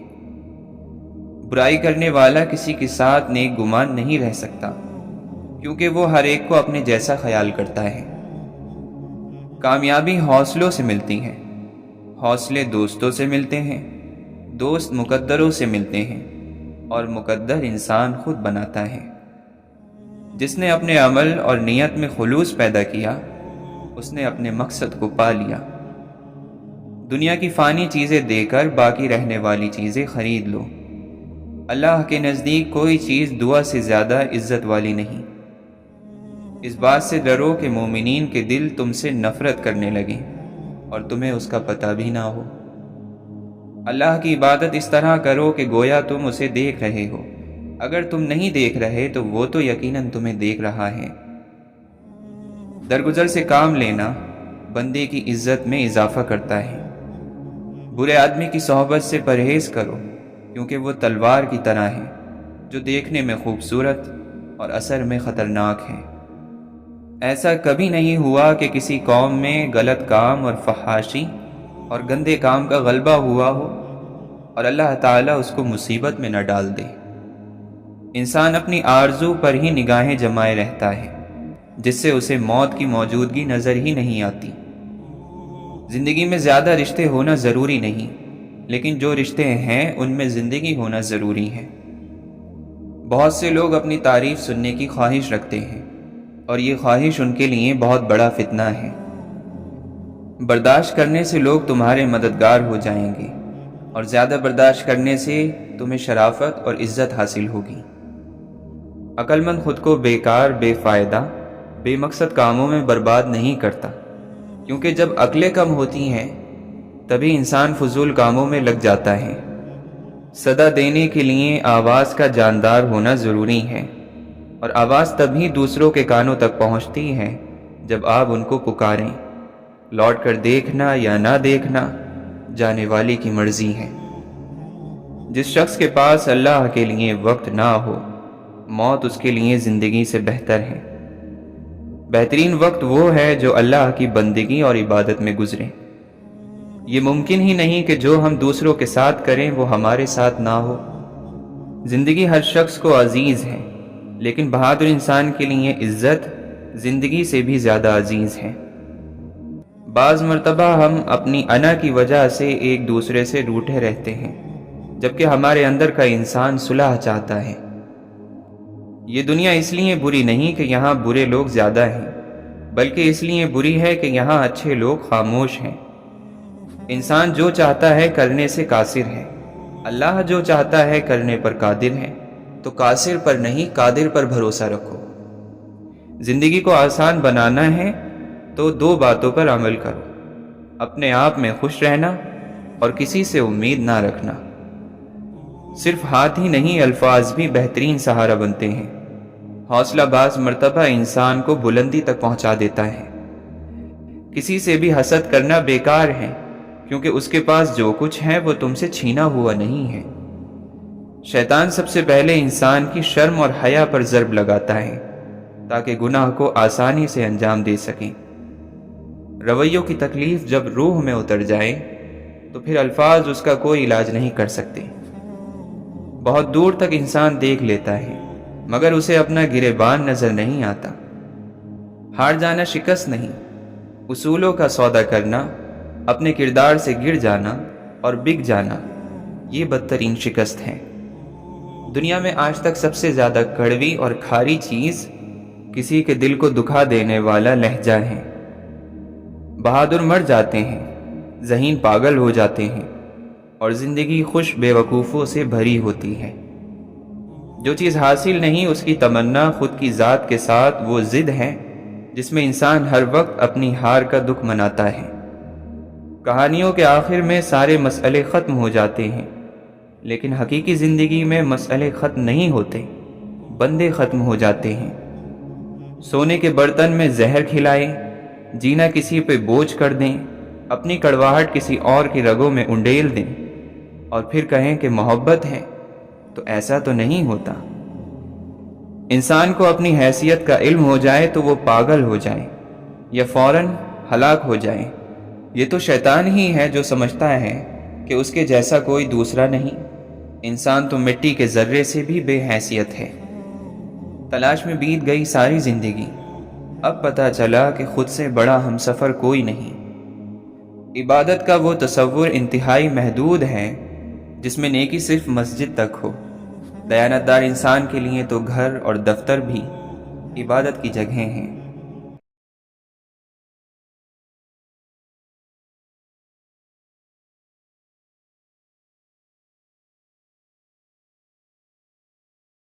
برائی کرنے والا کسی کے ساتھ نیک گمان نہیں رہ سکتا، کیونکہ وہ ہر ایک کو اپنے جیسا خیال کرتا ہے۔ کامیابی حوصلوں سے ملتی ہے، حوصلے دوستوں سے ملتے ہیں، دوست مقدروں سے ملتے ہیں، اور مقدر انسان خود بناتا ہے۔ جس نے اپنے عمل اور نیت میں خلوص پیدا کیا، اس نے اپنے مقصد کو پا لیا۔ دنیا کی فانی چیزیں دے کر باقی رہنے والی چیزیں خرید لو۔ اللہ کے نزدیک کوئی چیز دعا سے زیادہ عزت والی نہیں۔ اس بات سے ڈرو کہ مومنین کے دل تم سے نفرت کرنے لگیں اور تمہیں اس کا پتہ بھی نہ ہو۔ اللہ کی عبادت اس طرح کرو کہ گویا تم اسے دیکھ رہے ہو۔ اگر تم نہیں دیکھ رہے تو وہ تو یقیناً تمہیں دیکھ رہا ہے۔ درگزر سے کام لینا بندے کی عزت میں اضافہ کرتا ہے۔ برے آدمی کی صحبت سے پرہیز کرو، کیونکہ وہ تلوار کی طرح ہے جو دیکھنے میں خوبصورت اور اثر میں خطرناک ہے۔ ایسا کبھی نہیں ہوا کہ کسی قوم میں غلط کام اور فحاشی اور گندے کام کا غلبہ ہوا ہو اور اللہ تعالیٰ اس کو مصیبت میں نہ ڈال دے۔ انسان اپنی آرزو پر ہی نگاہیں جمائے رہتا ہے، جس سے اسے موت کی موجودگی نظر ہی نہیں آتی۔ زندگی میں زیادہ رشتے ہونا ضروری نہیں، لیکن جو رشتے ہیں ان میں زندگی ہونا ضروری ہے۔ بہت سے لوگ اپنی تعریف سننے کی خواہش رکھتے ہیں، اور یہ خواہش ان کے لیے بہت بڑا فتنہ ہے۔ برداشت کرنے سے لوگ تمہارے مددگار ہو جائیں گے، اور زیادہ برداشت کرنے سے تمہیں شرافت اور عزت حاصل ہوگی۔ عقل مند خود کو بیکار، بے فائدہ، بے مقصد کاموں میں برباد نہیں کرتا، کیونکہ جب عقلیں کم ہوتی ہیں تبھی انسان فضول کاموں میں لگ جاتا ہے۔ صدا دینے کے لیے آواز کا جاندار ہونا ضروری ہے، اور آواز تبھی دوسروں کے کانوں تک پہنچتی ہے جب آپ ان کو پکاریں۔ لوٹ کر دیکھنا یا نہ دیکھنا جانے والی کی مرضی ہے۔ جس شخص کے پاس اللہ کے لیے وقت نہ ہو، موت اس کے لیے زندگی سے بہتر ہے۔ بہترین وقت وہ ہے جو اللہ کی بندگی اور عبادت میں گزرے۔ یہ ممکن ہی نہیں کہ جو ہم دوسروں کے ساتھ کریں وہ ہمارے ساتھ نہ ہو۔ زندگی ہر شخص کو عزیز ہے، لیکن بہادر انسان کے لیے عزت زندگی سے بھی زیادہ عزیز ہے۔ بعض مرتبہ ہم اپنی انا کی وجہ سے ایک دوسرے سے روٹھے رہتے ہیں، جبکہ ہمارے اندر کا انسان صلح چاہتا ہے۔ یہ دنیا اس لیے بری نہیں کہ یہاں برے لوگ زیادہ ہیں، بلکہ اس لیے بری ہے کہ یہاں اچھے لوگ خاموش ہیں۔ انسان جو چاہتا ہے کرنے سے قاصر ہے، اللہ جو چاہتا ہے کرنے پر قادر ہے، تو قاصر پر نہیں قادر پر بھروسہ رکھو۔ زندگی کو آسان بنانا ہے تو دو باتوں پر عمل کرو، اپنے آپ میں خوش رہنا اور کسی سے امید نہ رکھنا۔ صرف ہاتھ ہی نہیں، الفاظ بھی بہترین سہارا بنتے ہیں۔ حوصلہ باز مرتبہ انسان کو بلندی تک پہنچا دیتا ہے۔ کسی سے بھی حسد کرنا بیکار ہے، کیونکہ اس کے پاس جو کچھ ہے وہ تم سے چھینا ہوا نہیں ہے۔ شیطان سب سے پہلے انسان کی شرم اور حیا پر ضرب لگاتا ہے تاکہ گناہ کو آسانی سے انجام دے سکیں۔ رویوں کی تکلیف جب روح میں اتر جائے تو پھر الفاظ اس کا کوئی علاج نہیں کر سکتے۔ بہت دور تک انسان دیکھ لیتا ہے مگر اسے اپنا گریبان نظر نہیں آتا۔ ہار جانا شکست نہیں، اصولوں کا سودا کرنا، اپنے کردار سے گر جانا اور بک جانا، یہ بدترین شکست ہے۔ دنیا میں آج تک سب سے زیادہ کڑوی اور کھاری چیز کسی کے دل کو دکھا دینے والا لہجہ ہے۔ بہادر مر جاتے ہیں، ذہین پاگل ہو جاتے ہیں اور زندگی خوش بے وقوفوں سے بھری ہوتی ہے۔ جو چیز حاصل نہیں اس کی تمنا خود کی ذات کے ساتھ وہ ضد ہے جس میں انسان ہر وقت اپنی ہار کا دکھ مناتا ہے۔ کہانیوں کے آخر میں سارے مسئلے ختم ہو جاتے ہیں، لیکن حقیقی زندگی میں مسئلے ختم نہیں ہوتے، بندے ختم ہو جاتے ہیں۔ سونے کے برتن میں زہر کھلائے، جینا کسی پہ بوجھ کر دیں، اپنی کڑواہٹ کسی اور کی رگوں میں انڈیل دیں اور پھر کہیں کہ محبت ہے، تو ایسا تو نہیں ہوتا۔ انسان کو اپنی حیثیت کا علم ہو جائے تو وہ پاگل ہو جائے یا فوراً ہلاک ہو جائے۔ یہ تو شیطان ہی ہے جو سمجھتا ہے کہ اس کے جیسا کوئی دوسرا نہیں۔ انسان تو مٹی کے ذرے سے بھی بے حیثیت ہے۔ تلاش میں بیت گئی ساری زندگی، اب پتہ چلا کہ خود سے بڑا ہمسفر کوئی نہیں۔ عبادت کا وہ تصور انتہائی محدود ہے جس میں نیکی صرف مسجد تک ہو۔ دیانتدار انسان کے لیے تو گھر اور دفتر بھی عبادت کی جگہیں ہیں۔